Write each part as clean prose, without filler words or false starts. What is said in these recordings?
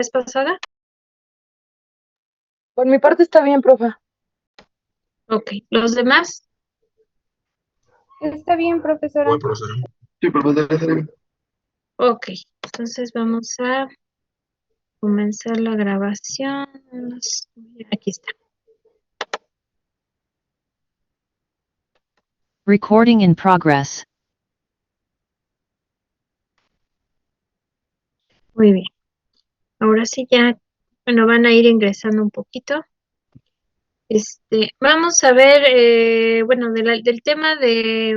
vez pasada? Por mi parte está bien, profa. Ok, ¿los demás? Está bien, profesora. Bueno, profesora. Sí, profesora. Ok, entonces vamos a comenzar la grabación. Aquí está. Recording in progress. Muy bien. Ahora sí ya, bueno, van a ir ingresando un poquito. Vamos a ver, bueno, del tema de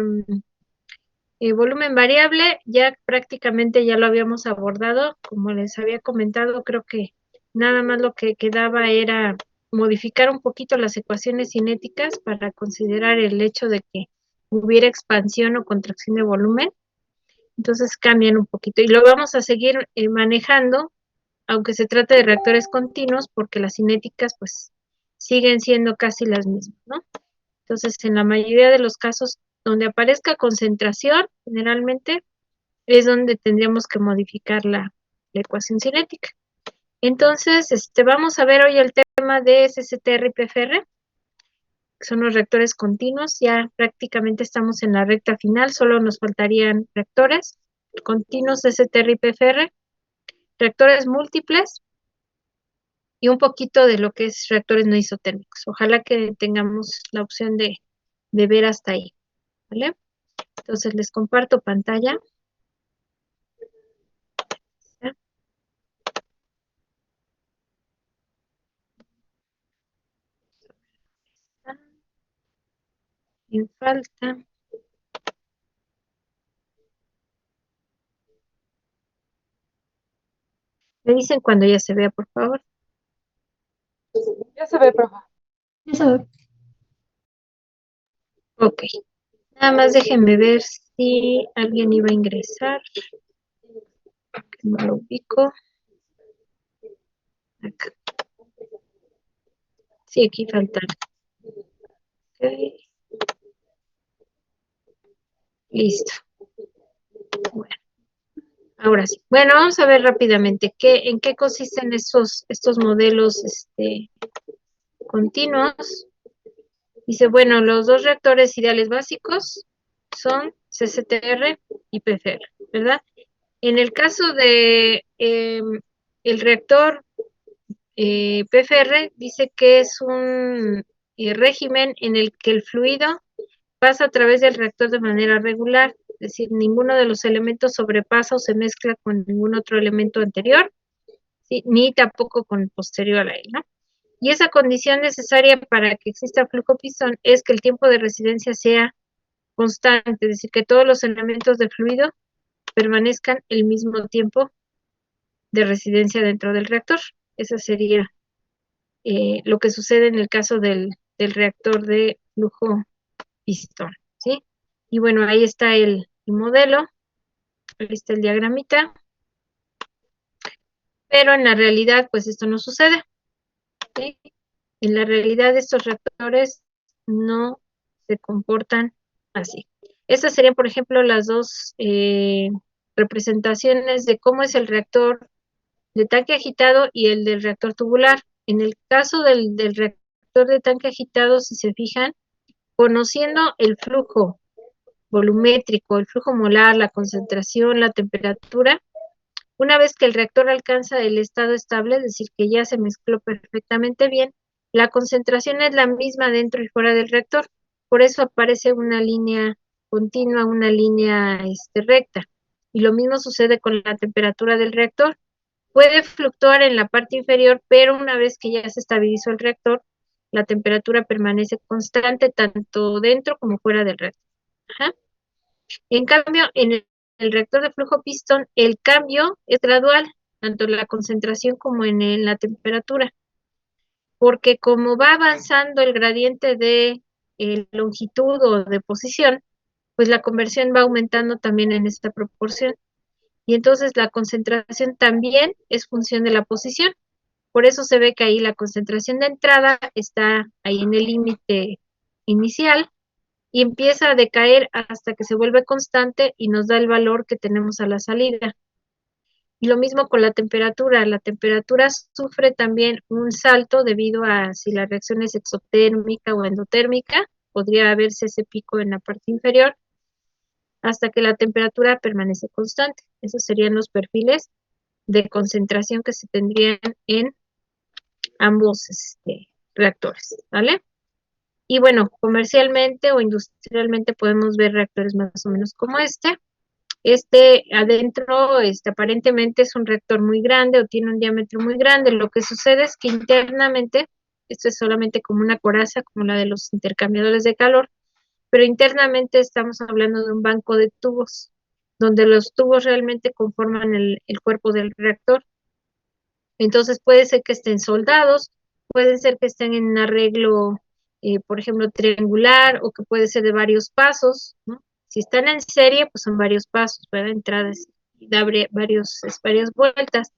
volumen variable, ya prácticamente ya lo habíamos abordado. Como les había comentado, creo que nada más lo que quedaba era modificar un poquito las ecuaciones cinéticas para considerar el hecho de que hubiera expansión o contracción de volumen. Entonces cambian un poquito y lo vamos a seguir manejando, aunque se trate de reactores continuos, porque las cinéticas pues siguen siendo casi las mismas, ¿no? Entonces, en la mayoría de los casos donde aparezca concentración, generalmente es donde tendríamos que modificar la ecuación cinética. Entonces, vamos a ver hoy el tema de SSTR y PFR, que son los reactores continuos. Ya prácticamente estamos en la recta final, solo nos faltarían reactores continuos SSTR y PFR, reactores múltiples y un poquito de lo que es reactores no isotérmicos. Ojalá que tengamos la opción de ver hasta ahí, ¿vale? Entonces les comparto pantalla. ¿Ya? En falta. Me dicen cuando ya se vea, por favor. Ya se ve, profa. Eso. Ok. Nada más déjenme ver si alguien iba a ingresar. No lo ubico. Acá. Sí, aquí faltan. Ok. Listo. Bueno, ahora sí. Bueno, vamos a ver rápidamente en qué consisten estos modelos continuos. Dice, bueno, los dos reactores ideales básicos son CCTR y PFR, ¿verdad? En el caso de el reactor PFR, dice que es un régimen en el que el fluido pasa a través del reactor de manera regular, es decir, ninguno de los elementos sobrepasa o se mezcla con ningún otro elemento anterior, ¿sí? Ni tampoco con el posterior a él, ¿no? Y esa condición necesaria para que exista flujo pistón es que el tiempo de residencia sea constante, es decir, que todos los elementos de fluido permanezcan el mismo tiempo de residencia dentro del reactor. Esa sería lo que sucede en el caso del reactor de flujo pistón, ¿sí? Y bueno, ahí está el modelo, ahí está el diagramita, pero en la realidad, pues esto no sucede, ¿sí? En la realidad, estos reactores no se comportan así. Estas serían, por ejemplo, las dos representaciones de cómo es el reactor de tanque agitado y el del reactor tubular. En el caso del reactor de tanque agitado, si se fijan, conociendo el flujo volumétrico, el flujo molar, la concentración, la temperatura, una vez que el reactor alcanza el estado estable, es decir, que ya se mezcló perfectamente bien, la concentración es la misma dentro y fuera del reactor. Por eso aparece una línea continua, una línea recta. Y lo mismo sucede con la temperatura del reactor. Puede fluctuar en la parte inferior, pero una vez que ya se estabilizó el reactor, la temperatura permanece constante tanto dentro como fuera del reactor. Ajá. En cambio, en el reactor de flujo pistón, el cambio es gradual, tanto en la concentración como en la temperatura, porque como va avanzando el gradiente de longitud o de posición, pues la conversión va aumentando también en esta proporción. Y entonces la concentración también es función de la posición. Por eso se ve que ahí la concentración de entrada está ahí en el límite inicial y empieza a decaer hasta que se vuelve constante y nos da el valor que tenemos a la salida. Y lo mismo con la temperatura. La temperatura sufre también un salto debido a si la reacción es exotérmica o endotérmica. Podría verse ese pico en la parte inferior hasta que la temperatura permanece constante. Esos serían los perfiles de concentración que se tendrían en ambos reactores, ¿vale? Y bueno, comercialmente o industrialmente podemos ver reactores más o menos como este. Adentro, aparentemente es un reactor muy grande o tiene un diámetro muy grande. Lo que sucede es que internamente, esto es solamente como una coraza, como la de los intercambiadores de calor, pero internamente estamos hablando de un banco de tubos, donde los tubos realmente conforman el cuerpo del reactor. Entonces puede ser que estén soldados, puede ser que estén en un arreglo, por ejemplo, triangular, o que puede ser de varios pasos, ¿no? Si están en serie, pues son varios pasos, ¿verdad? Entradas y da varias vueltas.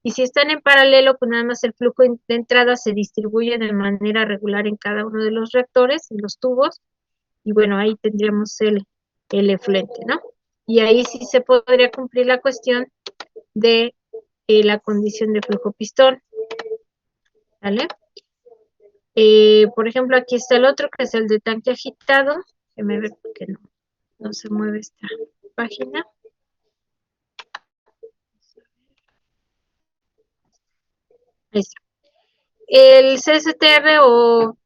Y si están en paralelo, pues nada más el flujo de entrada se distribuye de manera regular en cada uno de los reactores, en los tubos, y bueno, ahí tendríamos el efluente, ¿no? Y ahí sí se podría cumplir la cuestión de la condición de flujo pistón, ¿vale? Por ejemplo, aquí está el otro, que es el de tanque agitado. Déjame ver por qué no se mueve esta página. Ahí está. El CSTR o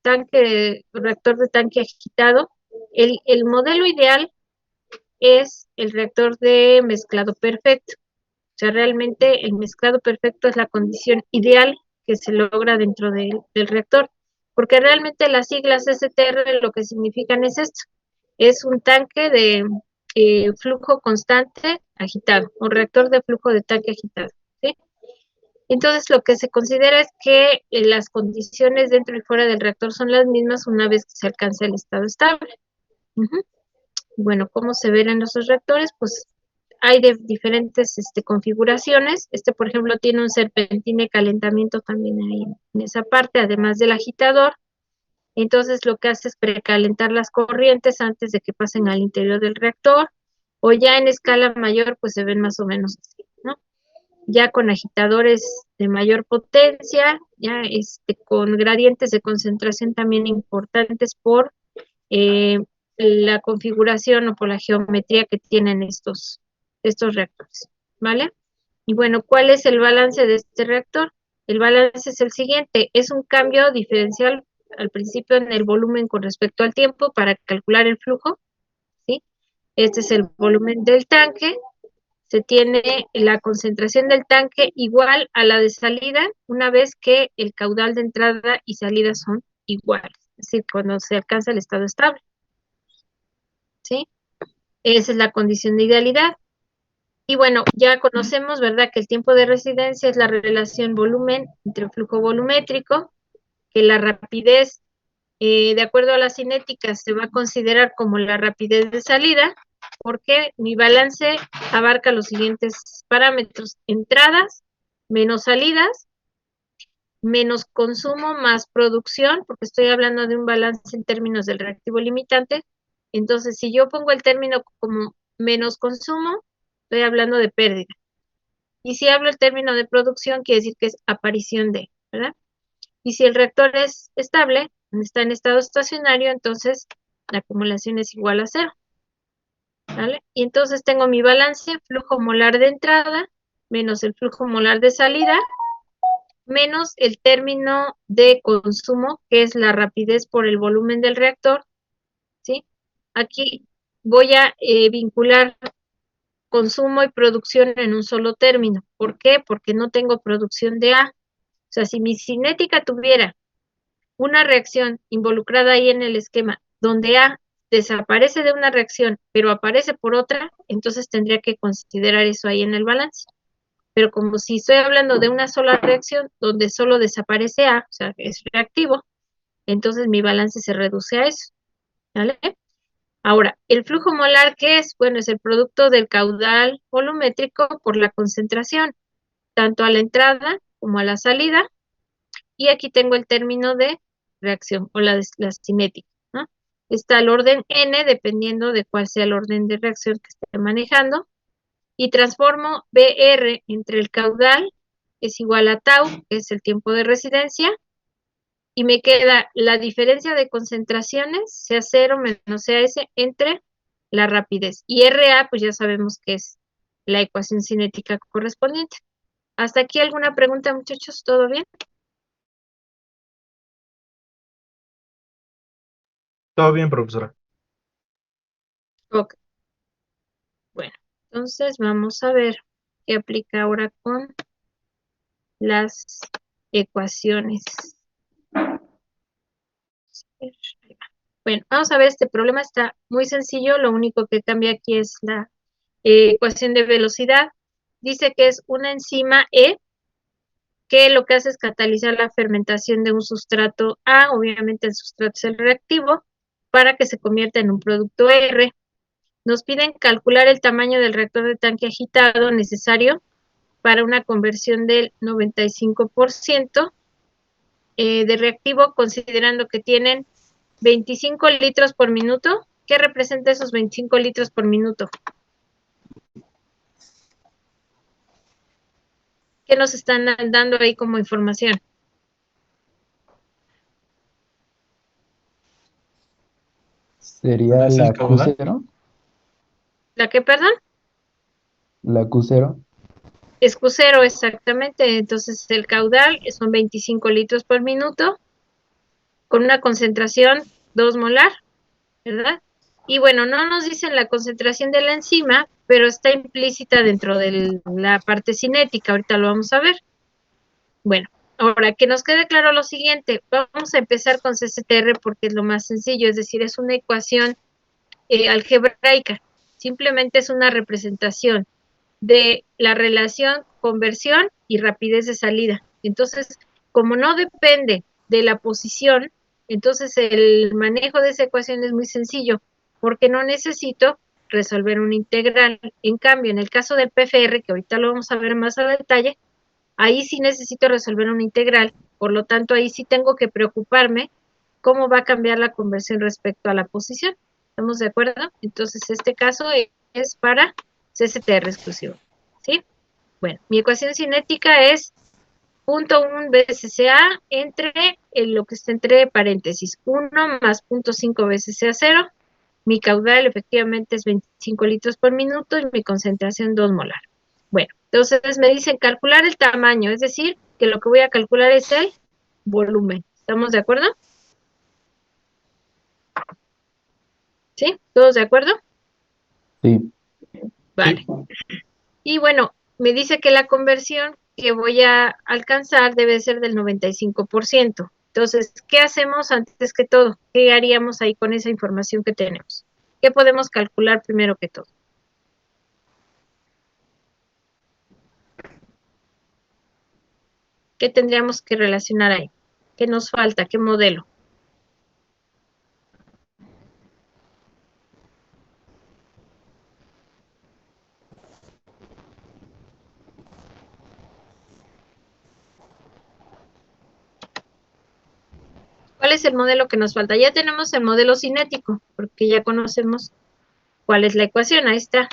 reactor de tanque agitado, el modelo ideal es el reactor de mezclado perfecto. O sea, realmente el mezclado perfecto es la condición ideal que se logra dentro del reactor, porque realmente las siglas STR lo que significan es esto, es un tanque de flujo constante agitado, o reactor de flujo de tanque agitado, ¿sí? Entonces lo que se considera es que las condiciones dentro y fuera del reactor son las mismas una vez que se alcanza el estado estable. Bueno, ¿cómo se ven en nuestros reactores? Pues hay de diferentes configuraciones. Por ejemplo, tiene un serpentín de calentamiento también ahí en esa parte, además del agitador. Entonces, lo que hace es precalentar las corrientes antes de que pasen al interior del reactor, o ya en escala mayor, pues se ven más o menos así, ¿no? Ya con agitadores de mayor potencia, ya con gradientes de concentración también importantes por eh, la configuración o por la geometría que tienen estos reactores, ¿vale? Y bueno, ¿cuál es el balance de este reactor? El balance es el siguiente, es un cambio diferencial al principio en el volumen con respecto al tiempo para calcular el flujo, ¿sí? Este es el volumen del tanque, se tiene la concentración del tanque igual a la de salida una vez que el caudal de entrada y salida son iguales, es decir, cuando se alcanza el estado estable, ¿sí? Esa es la condición de idealidad. Y bueno, ya conocemos, ¿verdad?, que el tiempo de residencia es la relación volumen entre flujo volumétrico, que la rapidez, de acuerdo a la cinética, se va a considerar como la rapidez de salida, porque mi balance abarca los siguientes parámetros: entradas menos salidas, menos consumo más producción, porque estoy hablando de un balance en términos del reactivo limitante. Entonces, si yo pongo el término como menos consumo, estoy hablando de pérdida. Y si hablo el término de producción, quiere decir que es aparición de, ¿verdad? Y si el reactor es estable, está en estado estacionario, entonces la acumulación es igual a cero, ¿vale? Y entonces tengo mi balance, flujo molar de entrada, menos el flujo molar de salida, menos el término de consumo, que es la rapidez por el volumen del reactor, ¿sí? Aquí voy a vincular consumo y producción en un solo término. ¿Por qué? Porque no tengo producción de A. O sea, si mi cinética tuviera una reacción involucrada ahí en el esquema, donde A desaparece de una reacción, pero aparece por otra, entonces tendría que considerar eso ahí en el balance. Pero como si estoy hablando de una sola reacción, donde solo desaparece A, o sea, es reactivo, entonces mi balance se reduce a eso, ¿vale? Ahora, el flujo molar, ¿qué es? Bueno, es el producto del caudal volumétrico por la concentración, tanto a la entrada como a la salida, y aquí tengo el término de reacción o la cinética, ¿no? Está el orden n, dependiendo de cuál sea el orden de reacción que esté manejando, y transformo BR entre el caudal, es igual a tau, que es el tiempo de residencia, y me queda la diferencia de concentraciones, CA0 menos CAS, entre la rapidez. Y RA, pues ya sabemos que es la ecuación cinética correspondiente. ¿Hasta aquí alguna pregunta, muchachos? ¿Todo bien? Todo bien, profesora. Ok. Bueno, entonces vamos a ver qué aplica ahora con las ecuaciones. Bueno, vamos a ver, este problema está muy sencillo, lo único que cambia aquí es la ecuación de velocidad. Dice que es una enzima E, que lo que hace es catalizar la fermentación de un sustrato A, obviamente el sustrato es el reactivo, para que se convierta en un producto R. Nos piden calcular el tamaño del reactor de tanque agitado necesario para una conversión del 95% de reactivo, considerando que tienen 25 litros por minuto. ¿Qué representa esos 25 litros por minuto? ¿Qué nos están dando ahí como información? Sería ¿Es el la caudal? Q0, ¿La qué, perdón? la Q0. Es Q0, exactamente. Entonces el caudal son 25 litros por minuto con una concentración 2 molar, ¿verdad? Y bueno, no nos dicen la concentración de la enzima, pero está implícita dentro de la parte cinética. Ahorita lo vamos a ver. Bueno, ahora que nos quede claro lo siguiente, vamos a empezar con CSTR porque es lo más sencillo, es decir, es una ecuación algebraica. Simplemente es una representación de la relación conversión y rapidez de salida. Entonces, como no depende de la posición, entonces el manejo de esa ecuación es muy sencillo, porque no necesito resolver una integral. En cambio, en el caso del PFR, que ahorita lo vamos a ver más a detalle, ahí sí necesito resolver una integral, por lo tanto, ahí sí tengo que preocuparme cómo va a cambiar la conversión respecto a la posición. ¿Estamos de acuerdo? Entonces, este caso es para CSTR exclusivo. ¿Sí? Bueno, mi ecuación cinética es 0.1 veces CA entre lo que está entre paréntesis, 1 más 0.5 veces CA0. Mi caudal efectivamente es 25 litros por minuto y mi concentración 2 molar. Bueno, entonces me dicen calcular el tamaño, es decir, que lo que voy a calcular es el volumen. ¿Estamos de acuerdo? ¿Sí? ¿Todos de acuerdo? Sí, Vale. Y bueno, me dice que la conversión que voy a alcanzar debe ser del 95%. Entonces, ¿qué hacemos antes que todo? ¿Qué haríamos ahí con esa información que tenemos? ¿Qué podemos calcular primero que todo? ¿Qué tendríamos que relacionar ahí? ¿Qué nos falta? ¿Qué modelo? ¿Cuál es el modelo que nos falta? Ya tenemos el modelo cinético, porque ya conocemos cuál es la ecuación. Ahí está.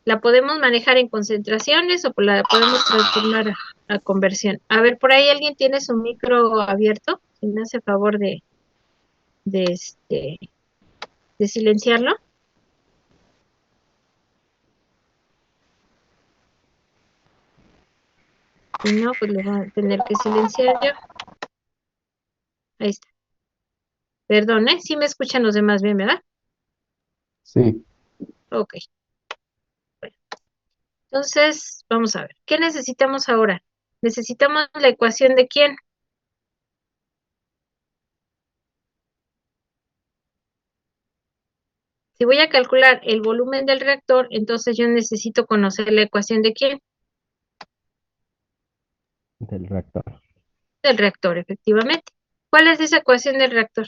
La podemos manejar en concentraciones o la podemos transformar a conversión. A ver, por ahí alguien tiene su micro abierto. Si me hace favor de, este, de silenciarlo. Si no, pues lo voy a tener que silenciar yo. Ahí está. Perdón, ¿eh? Sí me escuchan los demás bien, ¿verdad? sí. Ok. Bueno, entonces, vamos a ver. ¿Qué necesitamos ahora? Necesitamos la ecuación de quién. Si voy a calcular el volumen del reactor, entonces yo necesito conocer la ecuación de quién. Del reactor. Del reactor, efectivamente. ¿Cuál es esa ecuación del reactor?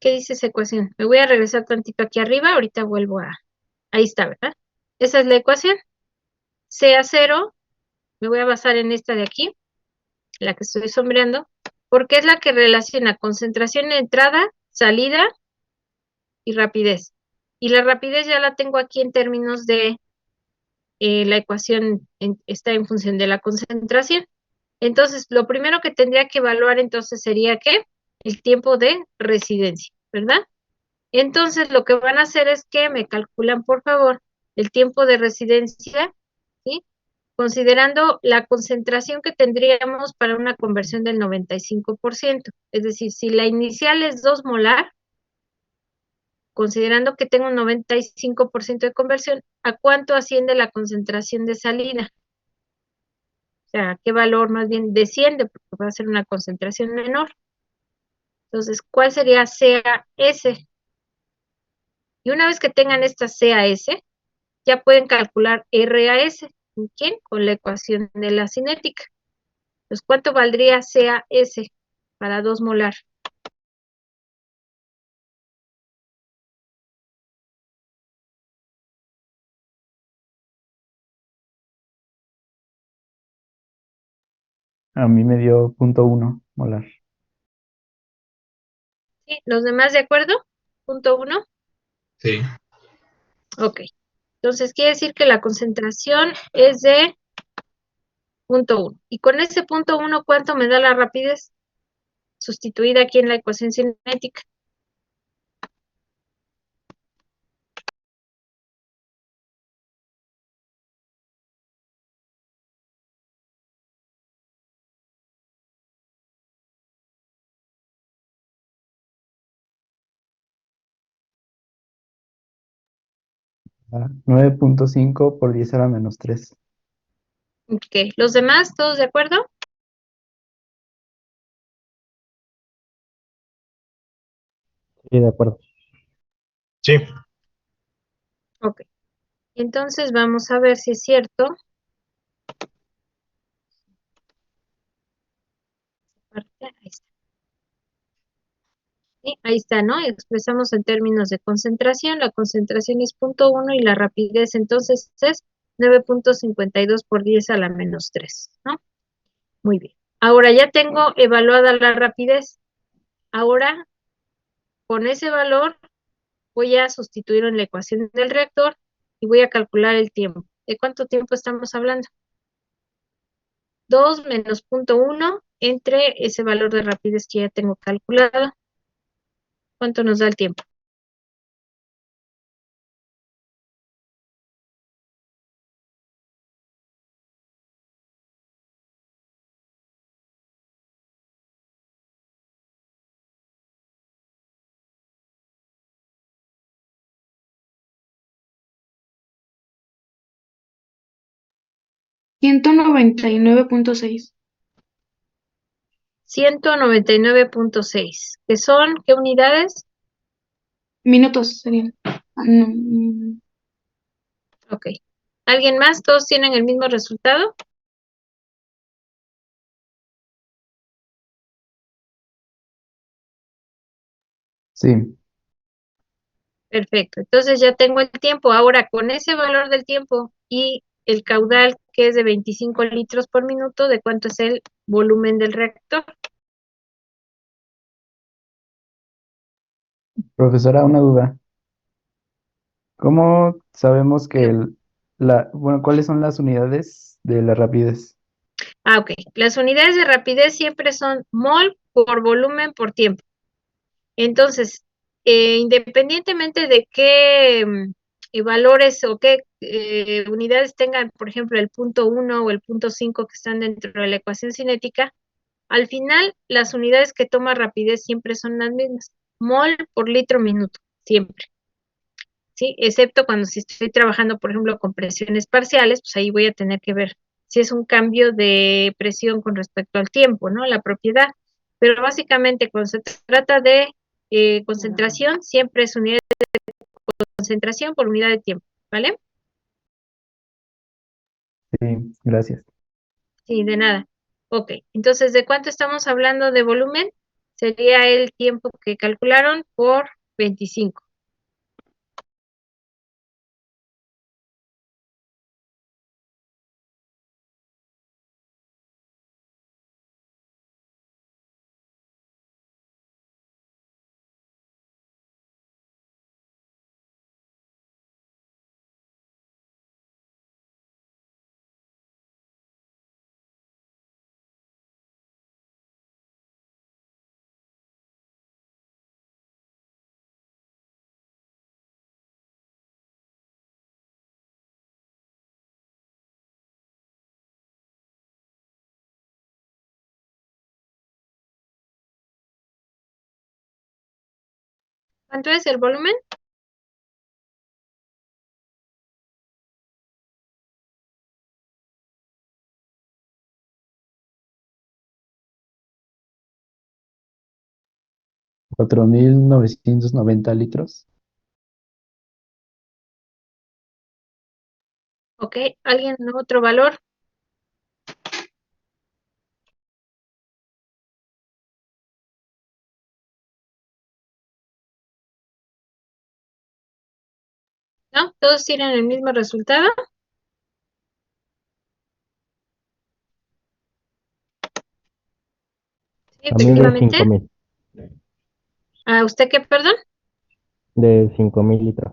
¿Qué dice esa ecuación? Me voy a regresar tantito aquí arriba, ahorita vuelvo a... Ahí está, ¿verdad? Esa es la ecuación. CA0, me voy a basar en esta de aquí, la que estoy sombreando, porque es la que relaciona concentración de entrada, salida y rapidez. Y la rapidez ya la tengo aquí en términos de la ecuación está en función de la concentración. Entonces, lo primero que tendría que evaluar entonces sería ¿qué? El tiempo de residencia, ¿verdad? Entonces, lo que van a hacer es que me calculan, por favor, el tiempo de residencia, ¿sí? Considerando la concentración que tendríamos para una conversión del 95%. Es decir, si la inicial es 2 molar, considerando que tengo un 95% de conversión, ¿a cuánto asciende la concentración de salida? O sea, ¿qué valor más bien desciende? Porque va a ser una concentración menor. Entonces, ¿cuál sería CAS? Y una vez que tengan esta CAS, ya pueden calcular RAS. ¿Con quién? Con la ecuación de la cinética. Entonces, ¿cuánto valdría CAS para 2 molar? A mí me dio 0.1 molar. ¿Sí? ¿Los demás de acuerdo? Punto 1. Sí. Ok. Entonces, quiere decir que la concentración es de punto 1. Y con ese punto 1, ¿cuánto me da la rapidez? Sustituida aquí en la ecuación cinética. Ah, 9.5 por 10 a la menos 3. Ok. ¿Los demás, todos de acuerdo? Sí, de acuerdo. Sí. Ok. Entonces, vamos a ver si es cierto. Ahí está. Sí, ahí está, ¿no? Expresamos en términos de concentración. La concentración es punto 1 y la rapidez entonces es 9.52 por 10 a la menos 3, ¿no? Muy bien. Ahora ya tengo evaluada la rapidez. Ahora, con ese valor, voy a sustituirlo en la ecuación del reactor y voy a calcular el tiempo. ¿De cuánto tiempo estamos hablando? 2 menos punto 1 entre ese valor de rapidez que ya tengo calculado. ¿Cuánto nos da el tiempo? $199.6. 199.6. ¿Qué son? ¿Qué unidades? Minutos serían. No, Ok. ¿Alguien más? ¿Todos tienen el mismo resultado? Sí, Perfecto. Entonces ya tengo el tiempo. Ahora, con ese valor del tiempo y el caudal que es de 25 litros por minuto, ¿de cuánto es el volumen del reactor? profesora, una duda. ¿Cómo sabemos que bueno, cuáles son las unidades de la rapidez? Ah, ok. Las unidades de rapidez siempre son mol por volumen por tiempo. Entonces, independientemente de qué valores o qué unidades tengan, por ejemplo, el punto 1 o el punto 5 que están dentro de la ecuación cinética, al final las unidades que toma rapidez siempre son las mismas. Mol por litro minuto, siempre. ¿Sí? Excepto cuando si estoy trabajando, por ejemplo, con presiones parciales, pues ahí voy a tener que ver si es un cambio de presión con respecto al tiempo, ¿no? La propiedad. Pero básicamente cuando se trata de concentración, siempre es unidad de concentración por unidad de tiempo, ¿vale? Sí, gracias. Sí, de nada. Ok, entonces, ¿de cuánto estamos hablando de volumen? Sería el tiempo que calcularon por 25. ¿Cuánto es el volumen? $4,990 litros. Ok, ¿alguien otro valor? ¿No? ¿Todos tienen el mismo resultado? Sí, A mí de efectivamente. 5,000, ¿A usted qué, perdón? de 5,000 litros.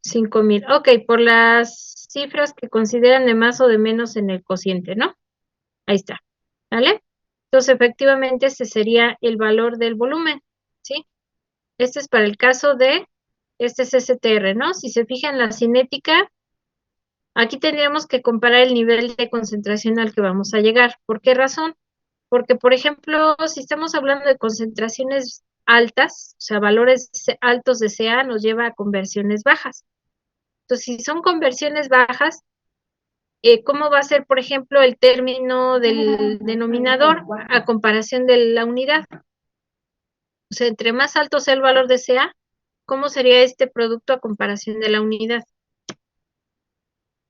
5,000. Ok, por las cifras que consideran de más o de menos en el cociente, ¿no? Ahí está. ¿Vale? Entonces, efectivamente, este sería el valor del volumen, ¿sí? Este es para el caso de, este es STR, ¿no? Si se fijan la cinética, aquí tendríamos que comparar el nivel de concentración al que vamos a llegar. ¿Por qué razón? Porque, por ejemplo, si estamos hablando de concentraciones altas, o sea, valores altos de CA nos lleva a conversiones bajas. Entonces, si son conversiones bajas, ¿cómo va a ser, por ejemplo, el término del denominador a comparación de la unidad? O sea, entre más alto sea el valor de CA, ¿cómo sería este producto a comparación de la unidad?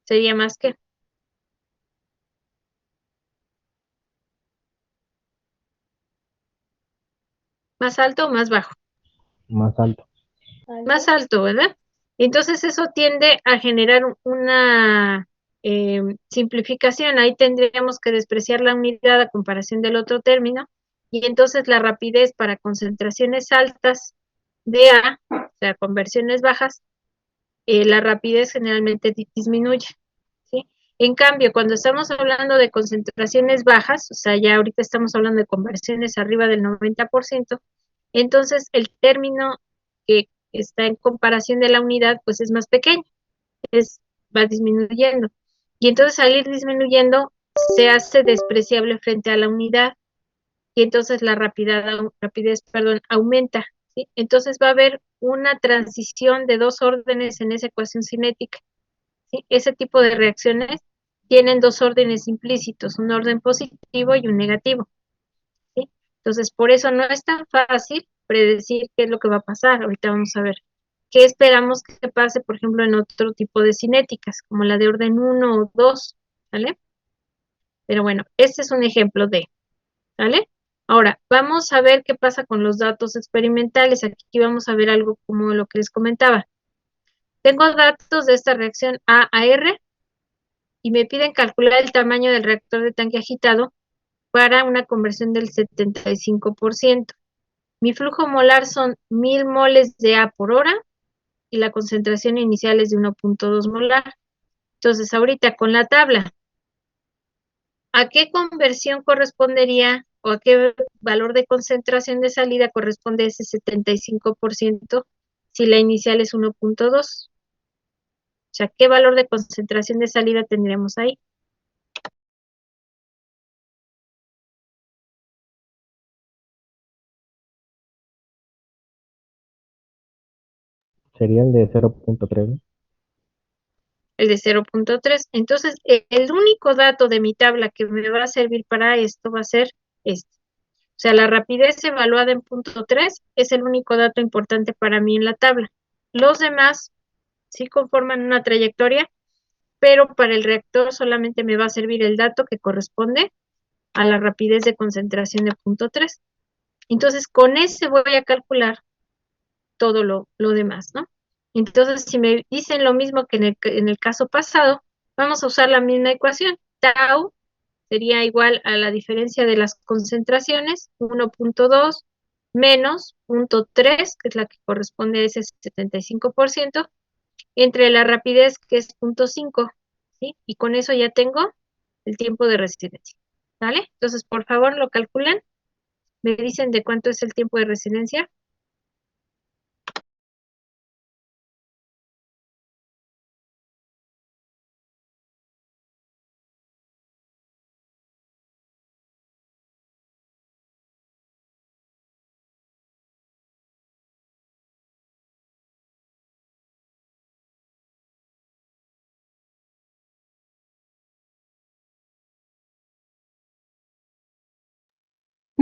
Sería más que más alto o más bajo. Más alto. Más alto, ¿verdad? Entonces eso tiende a generar una simplificación. Ahí tendríamos que despreciar la unidad a comparación del otro término y entonces la rapidez para concentraciones altas de A, o sea, conversiones bajas, la rapidez generalmente disminuye, ¿sí? En cambio, cuando estamos hablando de concentraciones bajas, o sea, ya ahorita estamos hablando de conversiones arriba del 90%, entonces el término que está en comparación de la unidad, pues es más pequeño, va disminuyendo. Y entonces al ir disminuyendo, se hace despreciable frente a la unidad y entonces la rapidez, perdón, aumenta, ¿sí? Entonces va a haber una transición de dos órdenes en esa ecuación cinética, ¿sí? Ese tipo de reacciones tienen dos órdenes implícitos, un orden positivo y un negativo, ¿sí? Entonces, por eso no es tan fácil predecir qué es lo que va a pasar. Ahorita vamos a ver qué esperamos que pase, por ejemplo, en otro tipo de cinéticas, como la de orden 1 o 2, ¿vale? Pero bueno, este es un ejemplo de, ¿vale? Ahora, vamos a ver qué pasa con los datos experimentales. Aquí vamos a ver algo como lo que les comentaba. Tengo datos de esta reacción A a R y me piden calcular el tamaño del reactor de tanque agitado para una conversión del 75%. Mi flujo molar son 1000 moles de A por hora y la concentración inicial es de 1.2 molar. Entonces, ahorita con la tabla, ¿a qué conversión correspondería o a qué valor de concentración de salida corresponde ese 75% si la inicial es 1.2? O sea, ¿qué valor de concentración de salida tendríamos ahí? Sería el de 0,3. El de 0.3. Entonces, el único dato de mi tabla que me va a servir para esto va a ser este. O sea, la rapidez evaluada en punto 3 es el único dato importante para mí en la tabla. Los demás sí conforman una trayectoria, pero para el reactor solamente me va a servir el dato que corresponde a la rapidez de concentración de punto 3. Entonces, con ese voy a calcular todo lo demás, ¿no? Entonces, si me dicen lo mismo que en el caso pasado, vamos a usar la misma ecuación. Tau sería igual a la diferencia de las concentraciones, 1.2 menos 0.3, que es la que corresponde a ese 75%, entre la rapidez, que es 0.5, ¿sí? Y con eso ya tengo el tiempo de resistencia, ¿vale? Entonces, por favor, lo calculan. Me dicen de cuánto es el tiempo de resistencia.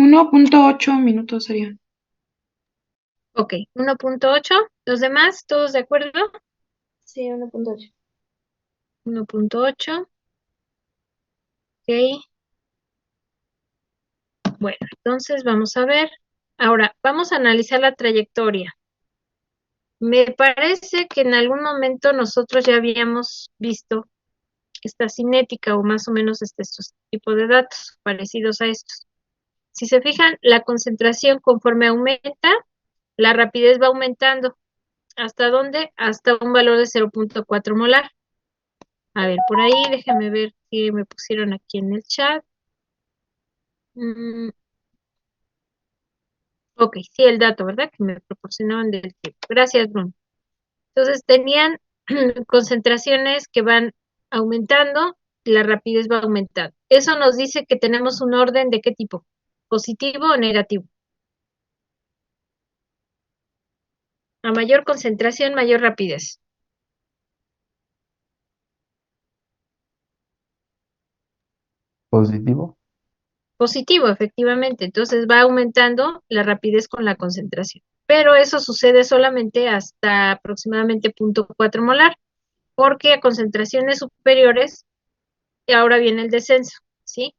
1.8 minutos serían. Ok, 1.8. ¿Los demás, todos de acuerdo? Sí, 1.8. 1.8. Ok. Bueno, entonces vamos a ver. Ahora, vamos a analizar la trayectoria. Me parece que en algún momento nosotros ya habíamos visto esta cinética o más o menos estos tipos de datos parecidos a estos. Si se fijan, la concentración conforme aumenta, la rapidez va aumentando. ¿Hasta dónde? Hasta un valor de 0.4 molar. A ver, por ahí déjame ver qué me pusieron aquí en el chat. Mm, ok, sí, el dato, ¿verdad? Que me proporcionaban del tiempo. Gracias, Bruno. Entonces tenían concentraciones que van aumentando, la rapidez va aumentando. Eso nos dice que tenemos un orden de qué tipo, positivo o negativo. A mayor concentración, mayor rapidez. Positivo. Positivo, efectivamente. Entonces va aumentando la rapidez con la concentración. Pero eso sucede solamente hasta aproximadamente 0.4 molar, porque a concentraciones superiores, y ahora viene el descenso, ¿sí?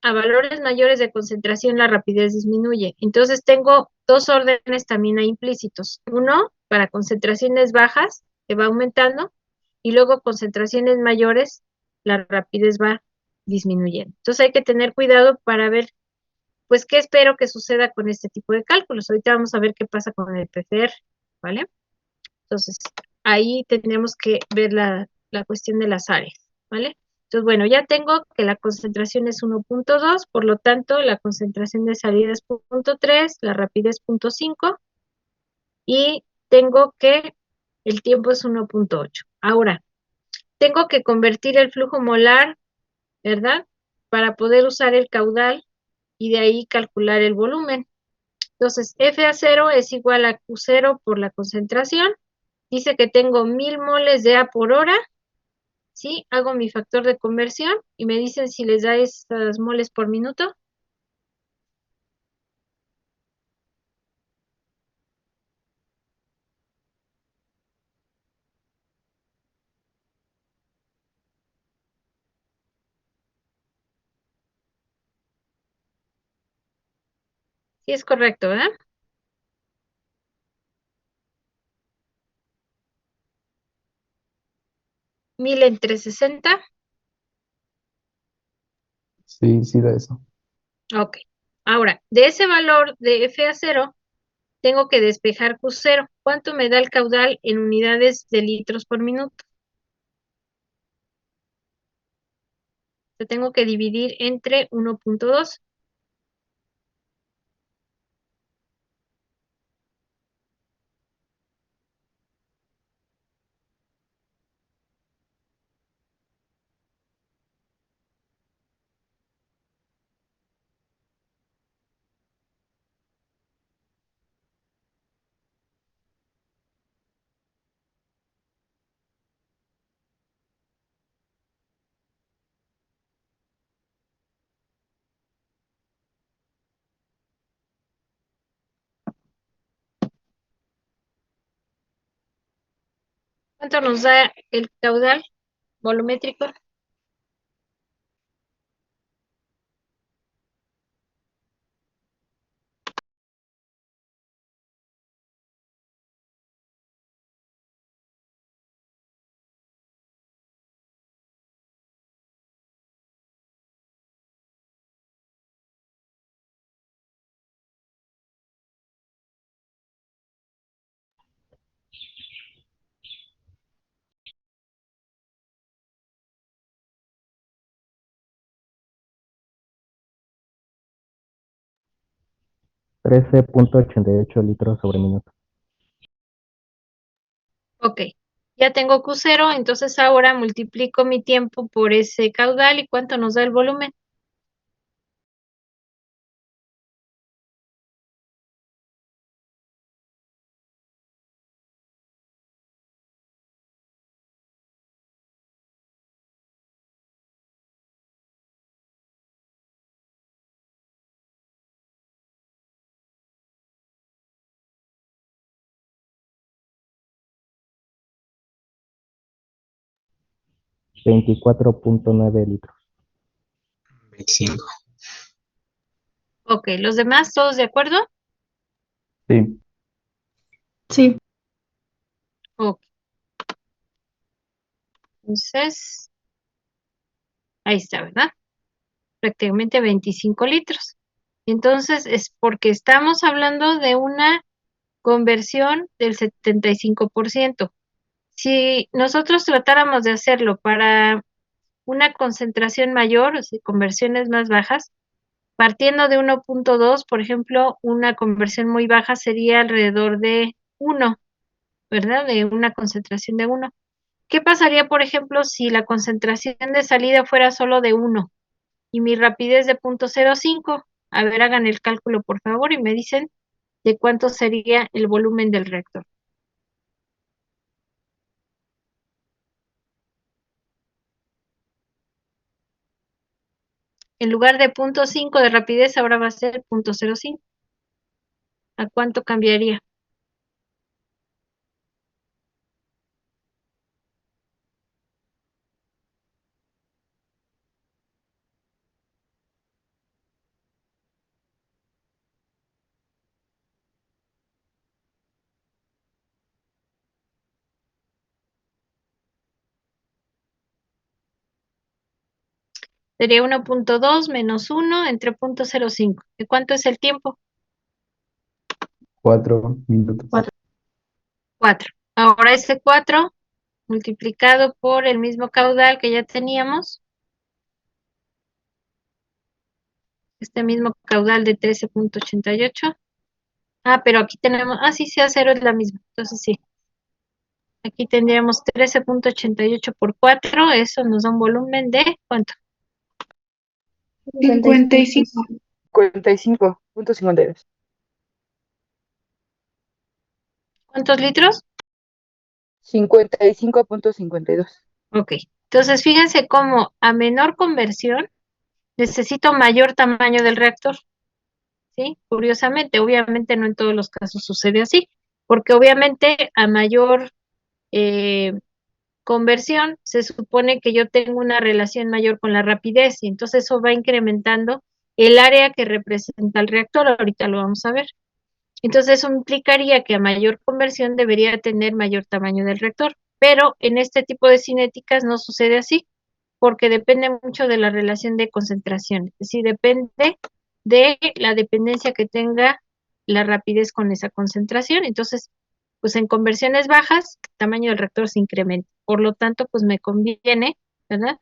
A valores mayores de concentración la rapidez disminuye. Entonces tengo dos órdenes también ahí implícitos. Uno para concentraciones bajas, que va aumentando, y luego concentraciones mayores, la rapidez va disminuyendo. Entonces hay que tener cuidado para ver, pues, qué espero que suceda con este tipo de cálculos. Ahorita vamos a ver qué pasa con el PCR, ¿vale? Entonces, ahí tendremos que ver la cuestión de las áreas, ¿vale? Entonces, bueno, ya tengo que la concentración es 1.2, por lo tanto, la concentración de salida es 0.3, la rapidez 0.5, y tengo que el tiempo es 1.8. Ahora, tengo que convertir el flujo molar, ¿verdad? Para poder usar el caudal y de ahí calcular el volumen. Entonces, FA0 es igual a Q0 por la concentración. Dice que tengo 1000 moles de A por hora, ¿sí? Hago mi factor de conversión y me dicen si les da esas moles por minuto. Sí es correcto, ¿verdad? 1000 entre 60. Sí, sí da eso. Ok. Ahora, de ese valor de FA0, tengo que despejar Q0. ¿Cuánto me da el caudal en unidades de litros por minuto? Lo tengo que dividir entre 1.2. ¿Cuánto nos da el caudal volumétrico? Trece punto ochenta y ocho litros sobre minuto. Ok, ya tengo Q0, entonces ahora multiplico mi tiempo por ese caudal y cuánto nos da el volumen. 24.9 litros. 25. Ok, ¿los demás todos de acuerdo? Sí. Sí. Ok, entonces, ahí está, ¿verdad? Prácticamente 25 litros. Entonces, es porque estamos hablando de una conversión del 75%. Si nosotros tratáramos de hacerlo para una concentración mayor, o sea, conversiones más bajas, partiendo de 1.2, por ejemplo, una conversión muy baja sería alrededor de 1, ¿verdad? De una concentración de 1. ¿Qué pasaría, por ejemplo, si la concentración de salida fuera solo de 1 y mi rapidez de 0.05? A ver, hagan el cálculo, por favor, y me dicen de cuánto sería el volumen del reactor. En lugar de 0.5 de rapidez, ahora va a ser 0.05. ¿A cuánto cambiaría? Sería 1.2 menos 1 entre 0.05. ¿De cuánto es el tiempo? 4 minutos. 4. Ahora ese 4 multiplicado por el mismo caudal que ya teníamos, este mismo caudal de 13.88. Ah, pero aquí tenemos, sí, A0 es la misma, entonces sí. Aquí tendríamos 13.88 por 4, eso nos da un volumen de, ¿cuánto? 55. 45.52. ¿Cuántos litros? 55.52. Ok, entonces fíjense cómo a menor conversión necesito mayor tamaño del reactor, ¿sí? Curiosamente, obviamente no en todos los casos sucede así, porque obviamente a mayor conversión se supone que yo tengo una relación mayor con la rapidez y entonces eso va incrementando el área que representa el reactor, ahorita lo vamos a ver. Entonces eso implicaría que a mayor conversión debería tener mayor tamaño del reactor, pero en este tipo de cinéticas no sucede así, porque depende mucho de la relación de concentración, es decir, depende de la dependencia que tenga la rapidez con esa concentración. Entonces, pues en conversiones bajas, el tamaño del reactor se incrementa. Por lo tanto, pues me conviene, ¿verdad?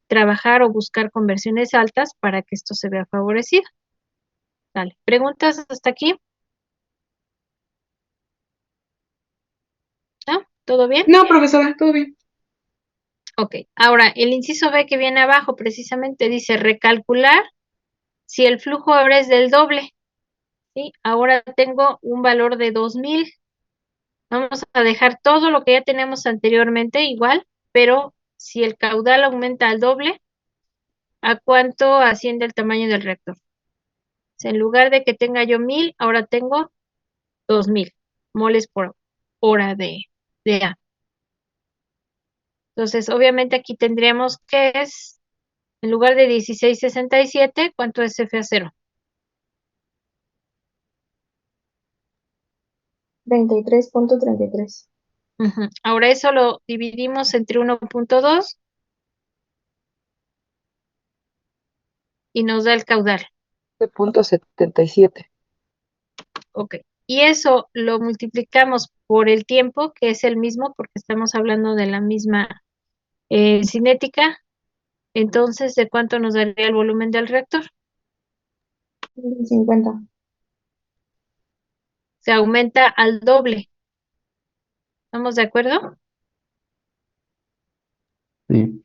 Trabajar o buscar conversiones altas para que esto se vea favorecido. Dale. ¿Preguntas hasta aquí? ¿No? ¿Todo bien? No, profesora, todo bien. Ok. Ahora, el inciso B que viene abajo precisamente dice recalcular si el flujo ahora es del doble. ¿Sí? Ahora tengo un valor de 2000. Vamos a dejar todo lo que ya tenemos anteriormente igual, pero si el caudal aumenta al doble, ¿a cuánto asciende el tamaño del reactor? O sea, en lugar de que tenga yo 1000, ahora tengo 2000 moles por hora de A. Entonces, obviamente aquí tendríamos que es, en lugar de 1667, ¿cuánto es FA0? 33.33. Ahora eso lo dividimos entre 1.2 y nos da el caudal. 77. Ok. Y eso lo multiplicamos por el tiempo, que es el mismo, porque estamos hablando de la misma cinética. Entonces, ¿de cuánto nos daría el volumen del reactor? 50. Se aumenta al doble. ¿Estamos de acuerdo? Sí.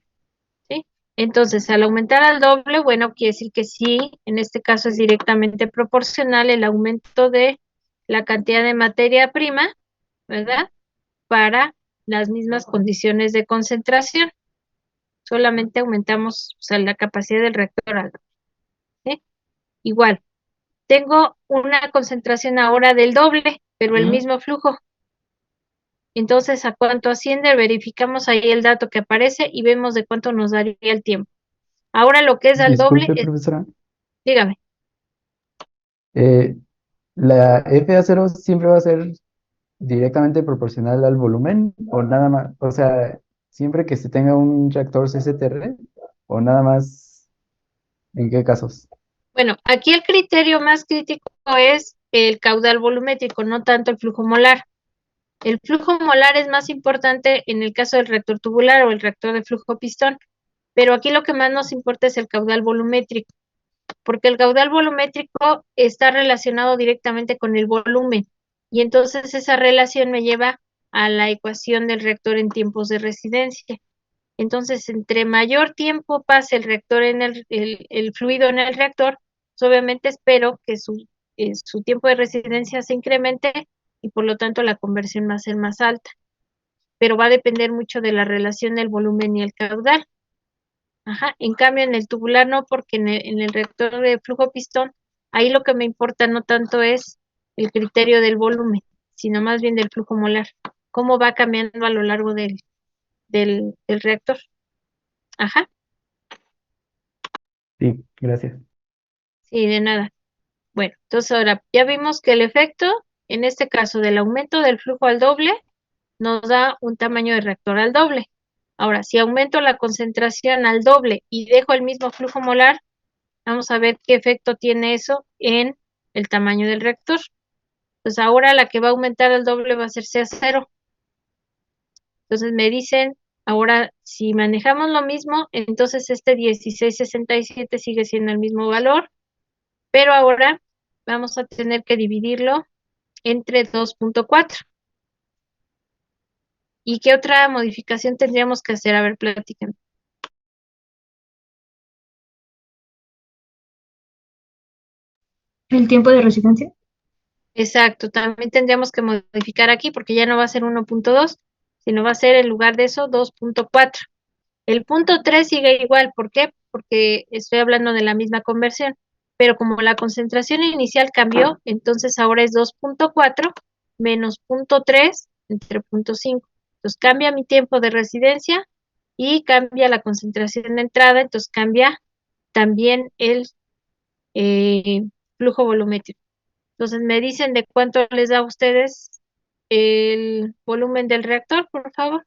¿Sí? Entonces, al aumentar al doble, bueno, quiere decir que sí, en este caso es directamente proporcional el aumento de la cantidad de materia prima, ¿verdad? Para las mismas condiciones de concentración. Solamente aumentamos, o sea, la capacidad del reactor al doble, ¿sí? Igual, tengo una concentración ahora del doble, pero el mismo flujo. Entonces, ¿a cuánto asciende? Verificamos ahí el dato que aparece y vemos de cuánto nos daría el tiempo. Ahora lo que es al doble, Disculpe, profesora. dígame. eh, ¿La FA0 siempre va a ser directamente proporcional al volumen o nada más? O sea, siempre que se tenga un reactor CCTR o nada más, ¿en qué casos? Bueno, aquí el criterio más crítico es el caudal volumétrico, no tanto el flujo molar. El flujo molar es más importante en el caso del reactor tubular o el reactor de flujo pistón, pero aquí lo que más nos importa es el caudal volumétrico, porque el caudal volumétrico está relacionado directamente con el volumen, y entonces esa relación me lleva a la ecuación del reactor en tiempos de residencia. Entonces, entre mayor tiempo pase el reactor en el fluido en el reactor, pues obviamente espero que su tiempo de residencia se incremente y por lo tanto la conversión va a ser más alta. Pero va a depender mucho de la relación del volumen y el caudal. Ajá. En cambio, en el tubular no, porque en el reactor de flujo pistón, ahí lo que me importa no tanto es el criterio del volumen, sino más bien del flujo molar, cómo va cambiando a lo largo del reactor. Ajá. Sí, gracias. Sí, de nada. Bueno, entonces ahora ya vimos que el efecto, en este caso del aumento del flujo al doble, nos da un tamaño de reactor al doble. Ahora, si aumento la concentración al doble y dejo el mismo flujo molar, vamos a ver qué efecto tiene eso en el tamaño del reactor. Pues ahora la que va a aumentar al doble va a ser CA0. Entonces me dicen, ahora si manejamos lo mismo, entonces este 1667 sigue siendo el mismo valor, pero ahora vamos a tener que dividirlo entre 2.4. ¿Y qué otra modificación tendríamos que hacer? A ver, platíquenme. El tiempo de residencia. Exacto, también tendríamos que modificar aquí porque ya no va a ser 1.2, sino va a ser en lugar de eso 2.4. El punto 3 sigue igual, ¿por qué? Porque estoy hablando de la misma conversión, pero como la concentración inicial cambió, entonces ahora es 2.4 menos punto 3 entre punto 5. Entonces cambia mi tiempo de residencia y cambia la concentración de entrada, entonces cambia también el eh, flujo volumétrico. Entonces me dicen de cuánto les da a ustedes el volumen del reactor, por favor.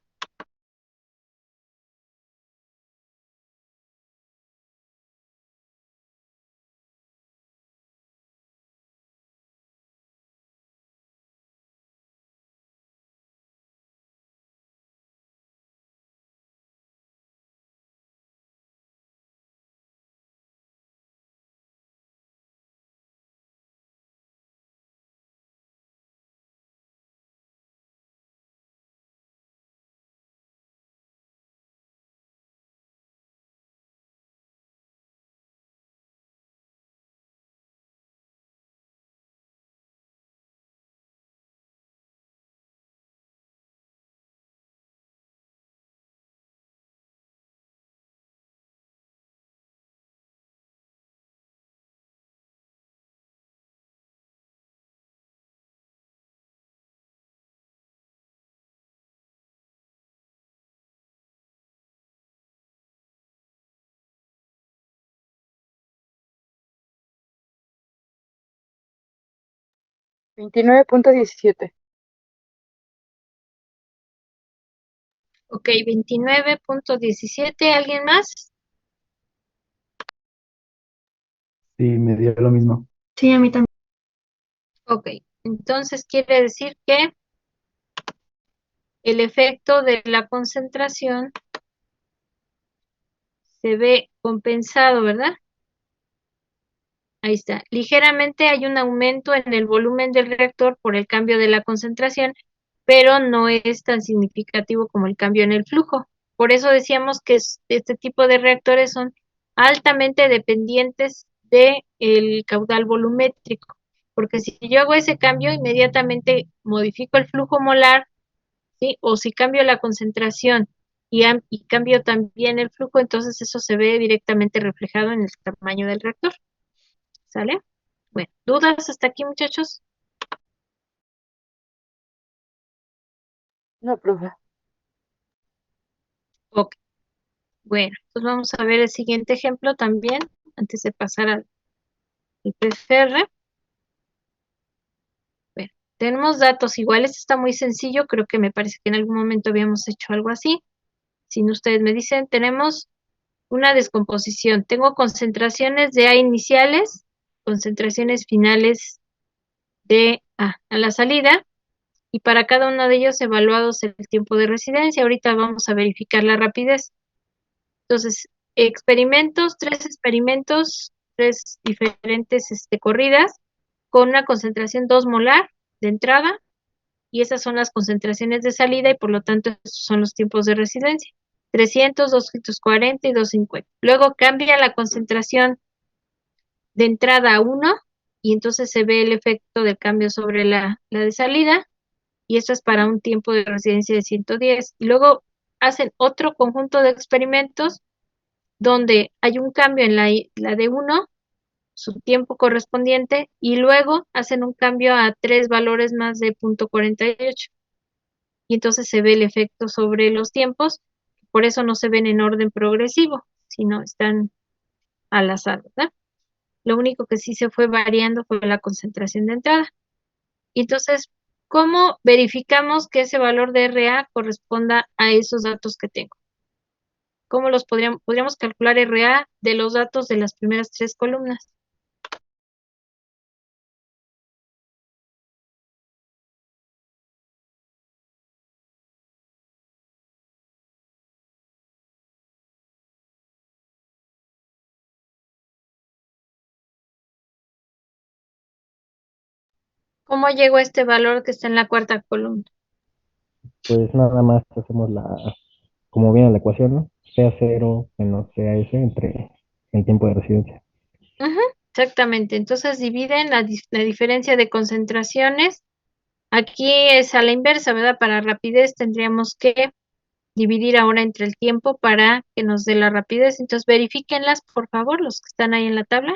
$29.17. Ok, 29.17, ¿alguien más? Sí, me dio lo mismo. Sí, a mí también. Ok, entonces quiere decir que el efecto de la concentración se ve compensado, ¿verdad? Ahí está. Ligeramente hay un aumento en el volumen del reactor por el cambio de la concentración, pero no es tan significativo como el cambio en el flujo. Por eso decíamos que este tipo de reactores son altamente dependientes del caudal volumétrico, porque si yo hago ese cambio, inmediatamente modifico el flujo molar, ¿sí? O si cambio la concentración y cambio también el flujo, entonces eso se ve directamente reflejado en el tamaño del reactor. ¿Sale? Bueno, ¿dudas hasta aquí, muchachos? No, profe. Ok, bueno, pues vamos a ver el siguiente ejemplo también, antes de pasar al PCR. Bueno, tenemos datos iguales, está muy sencillo, creo que me parece que en algún momento habíamos hecho algo así. Si no, ustedes me dicen, tenemos una descomposición. Tengo concentraciones de A iniciales, concentraciones finales de A la salida, y para cada uno de ellos evaluados el tiempo de residencia. Ahorita vamos a verificar la rapidez. Entonces, tres experimentos, tres diferentes corridas, con una concentración 2 molar de entrada, y esas son las concentraciones de salida, y por lo tanto estos son los tiempos de residencia. 300, 240 y 250. Luego cambia la concentración de entrada a 1, y entonces se ve el efecto del cambio sobre la de salida, y esto es para un tiempo de residencia de 110. Y luego hacen otro conjunto de experimentos donde hay un cambio en la de 1, su tiempo correspondiente, y luego hacen un cambio a 3 valores más de 0.48. Y entonces se ve el efecto sobre los tiempos. Por eso no se ven en orden progresivo, sino están al azar, ¿verdad? Lo único que sí se fue variando fue la concentración de entrada. Y entonces, ¿cómo verificamos que ese valor de RA corresponda a esos datos que tengo? ¿Cómo podríamos calcular RA de los datos de las primeras 3 columnas? ¿Cómo llego a este valor que está en la cuarta columna? Pues nada más hacemos como viene la ecuación, ¿no? Sea cero menos sea S entre el tiempo de residencia. Ujú, exactamente. Entonces dividen la diferencia de concentraciones. Aquí es a la inversa, ¿verdad? Para rapidez tendríamos que dividir ahora entre el tiempo para que nos dé la rapidez. Entonces verifíquenlas, por favor, los que están ahí en la tabla.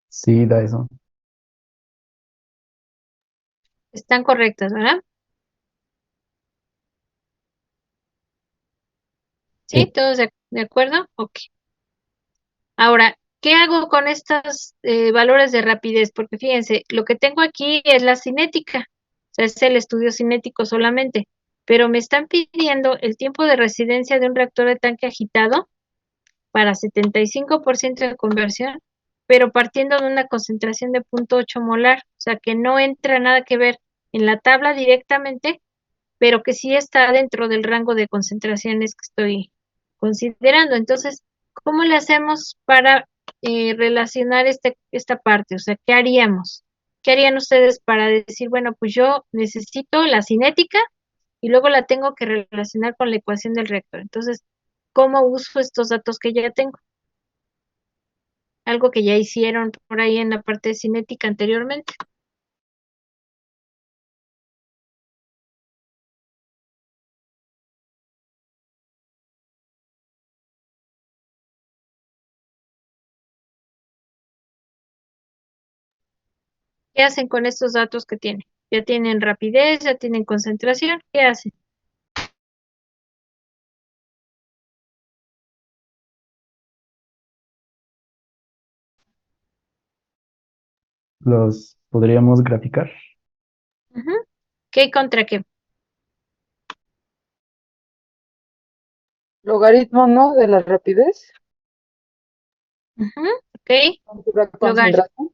Sí, da eso. Están correctas, ¿verdad? ¿Sí? Sí, ¿Todos de acuerdo? Ok. Ahora, ¿qué hago con estos valores de rapidez? Porque fíjense, lo que tengo aquí es la cinética, o sea, es el estudio cinético solamente, pero me están pidiendo el tiempo de residencia de un reactor de tanque agitado para 75% de conversión, pero partiendo de una concentración de 0.8 molar, o sea, que no entra nada que ver en la tabla directamente, pero que sí está dentro del rango de concentraciones que estoy considerando. Entonces, ¿cómo le hacemos para relacionar esta parte? O sea, ¿qué haríamos? ¿Qué harían ustedes para decir, bueno, pues yo necesito la cinética y luego la tengo que relacionar con la ecuación del reactor? Entonces, ¿cómo uso estos datos que ya tengo? Algo que ya hicieron por ahí en la parte de cinética anteriormente. ¿Qué hacen con estos datos que tienen? Ya tienen rapidez, ya tienen concentración, ¿qué hacen? Los podríamos graficar. Ujú. ¿Qué contra qué? Logaritmo, ¿no? De la rapidez. Ujú, ok. Contra Logar- concentración.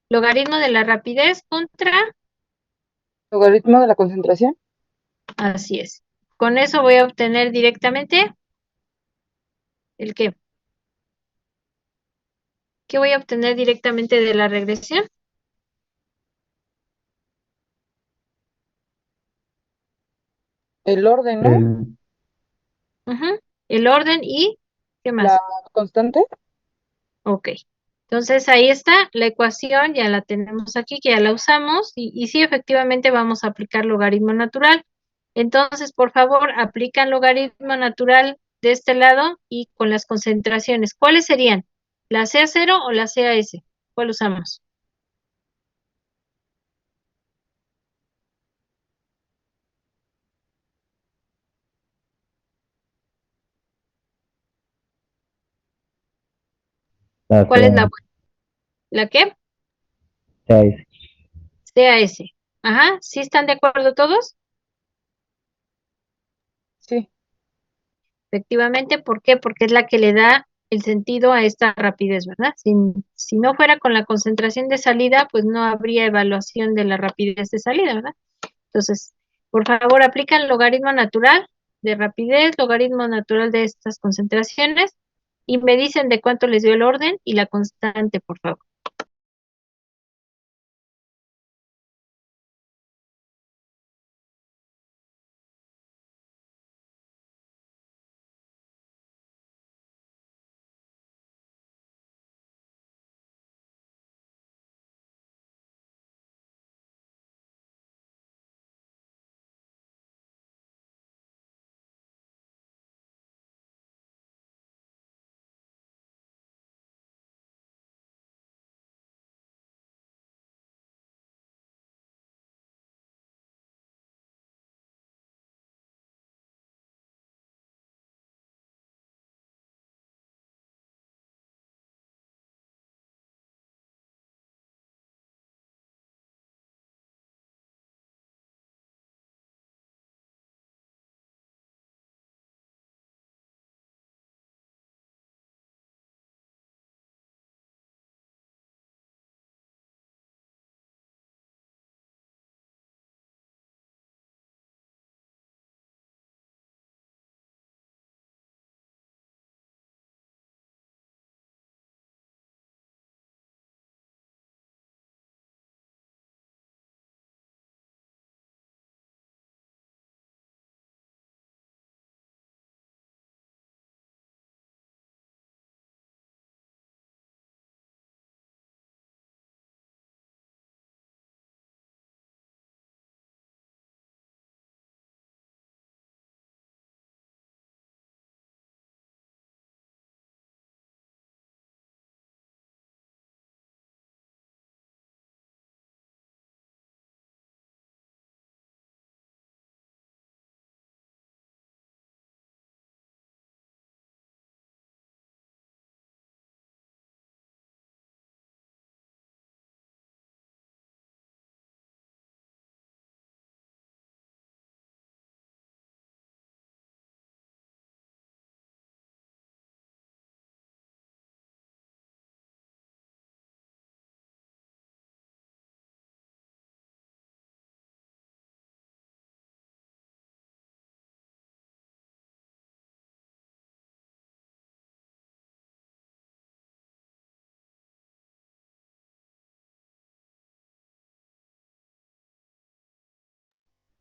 logaritmo de la rapidez contra, Logaritmo de la concentración. así es. Con eso voy a obtener directamente el qué. ¿Qué voy a obtener directamente de la regresión? El orden, ¿no? El, Ujú. El orden y ¿qué más? La constante. Ok. Entonces ahí está la ecuación, ya la tenemos aquí, que ya la usamos, y sí, efectivamente vamos a aplicar logaritmo natural. Entonces, por favor, aplican logaritmo natural de este lado y con las concentraciones. ¿Cuáles serían? ¿La CA0 o la CAS? ¿Cuál usamos? La ¿Cuál es la sea, buena? ¿La qué? sea ese. CAS. Ajá, ¿sí están de acuerdo todos? Sí. Efectivamente, ¿por qué? Porque es la que le da el sentido a esta rapidez, ¿verdad? Si no fuera con la concentración de salida, pues no habría evaluación de la rapidez de salida, ¿verdad? Entonces, por favor, aplican logaritmo natural de rapidez, logaritmo natural de estas concentraciones y me dicen de cuánto les dio el orden y la constante, por favor.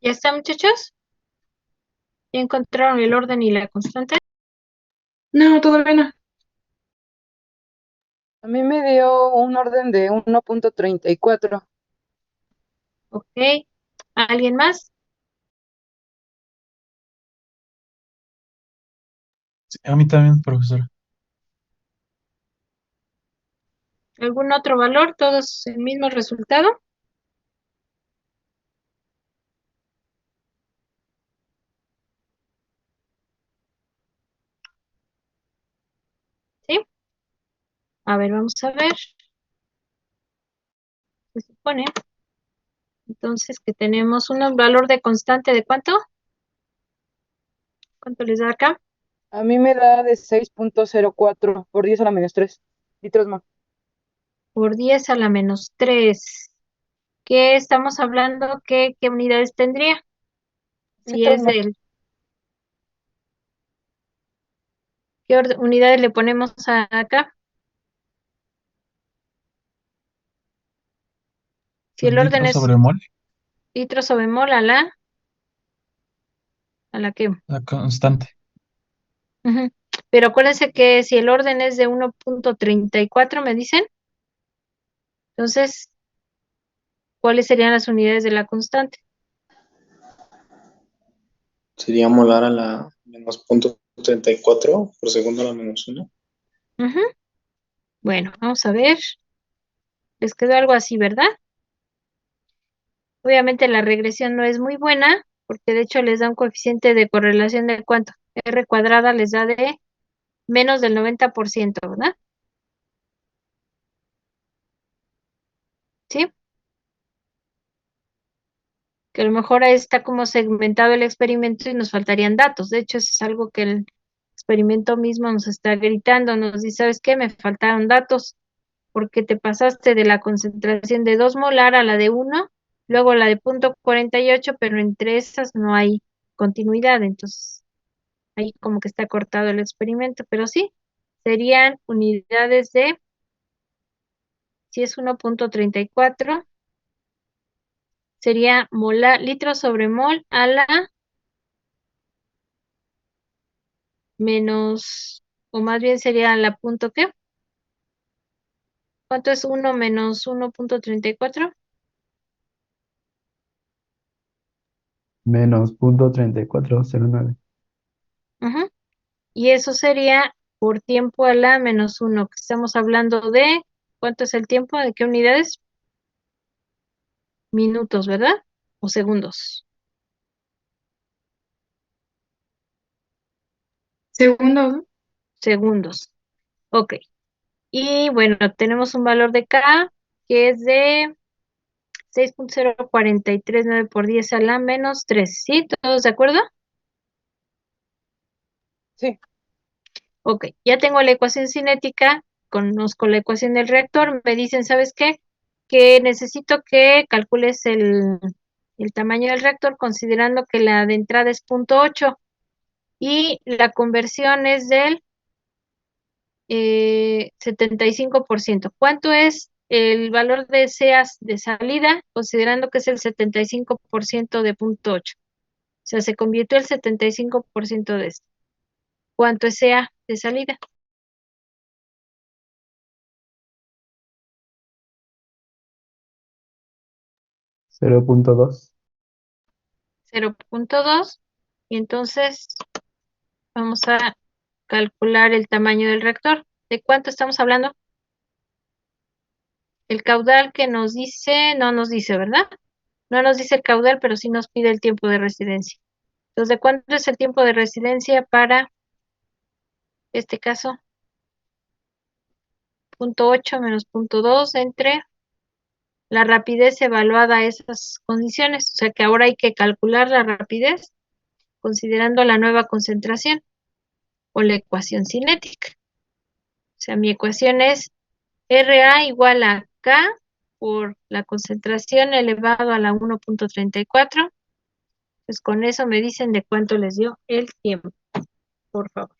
¿Ya está, muchachos? ¿Ya encontraron el orden y la constante? No, todavía no. A mí me dio un orden de 1.34. Ok. ¿Alguien más? Sí, a mí también, profesora. ¿Algún otro valor? ¿Todos el mismo resultado? ¿Sí? A ver, vamos a ver. Se supone entonces que tenemos un valor de constante de ¿cuánto? ¿Cuánto les da acá? A mí me da de 6.04 por 10 a la menos 3 litros más. Por 10 a la menos 3. ¿Qué estamos hablando? ¿Qué unidades tendría? Si Litros es más. ¿qué unidades le ponemos acá? Si el orden Litro es sobre mol, litro sobre mol a la que. la constante. Ujú. Pero acuérdense que si el orden es de 1.34, me dicen, entonces, ¿cuáles serían las unidades de la constante? Sería molar a la menos punto 34 por segundo a la menos 1. Ujú. Bueno, vamos a ver. Les quedó algo así, ¿verdad? Obviamente la regresión no es muy buena, porque de hecho les da un coeficiente de correlación de cuánto. R cuadrada les da de menos del 90%, ¿verdad? ¿Sí? Que a lo mejor ahí está como segmentado el experimento y nos faltarían datos. De hecho, eso es algo que el experimento mismo nos está gritando, nos dice, ¿sabes qué? Me faltaron datos porque te pasaste de la concentración de 2 molar a la de 1, luego la de 0.48, pero entre esas no hay continuidad, entonces ahí como que está cortado el experimento, pero sí, serían unidades de, si es 1.34, sería molar, litro sobre mol a la menos, o más bien sería la punto ¿qué? ¿Cuánto es 1 menos 1.34? Menos 0.3409. Ujú. Y eso sería por tiempo a la menos 1, que estamos hablando de, ¿cuánto es el tiempo? ¿De qué unidades? Minutos, ¿verdad? ¿O segundos? Segundos. Segundos. Ok. Y bueno, tenemos un valor de K que es de 6.0439 por 10 a la menos 3. ¿Sí? ¿Todos de acuerdo? Sí. Ok, ya tengo la ecuación cinética, conozco la ecuación del reactor, me dicen, ¿sabes qué? Que necesito que calcules el tamaño del reactor considerando que la de entrada es 0.8 y la conversión es del 75%. ¿Cuánto es el valor de CA de salida considerando que es el 75% de 0.8? O sea, se convirtió el 75% de esto. ¿Cuánto es CA de salida? 0.2. 0.2 y entonces vamos a calcular el tamaño del reactor. ¿De cuánto estamos hablando? El caudal que nos dice, no nos dice, ¿verdad? No nos dice el caudal, pero sí nos pide el tiempo de residencia. Entonces, ¿de cuánto es el tiempo de residencia para este caso? 0.8 menos 0.2 entre la rapidez evaluada a esas condiciones. O sea que ahora hay que calcular la rapidez considerando la nueva concentración o la ecuación cinética. O sea, mi ecuación es RA igual a K por la concentración elevado a la 1.34. Pues con eso me dicen de cuánto les dio el tiempo, por favor.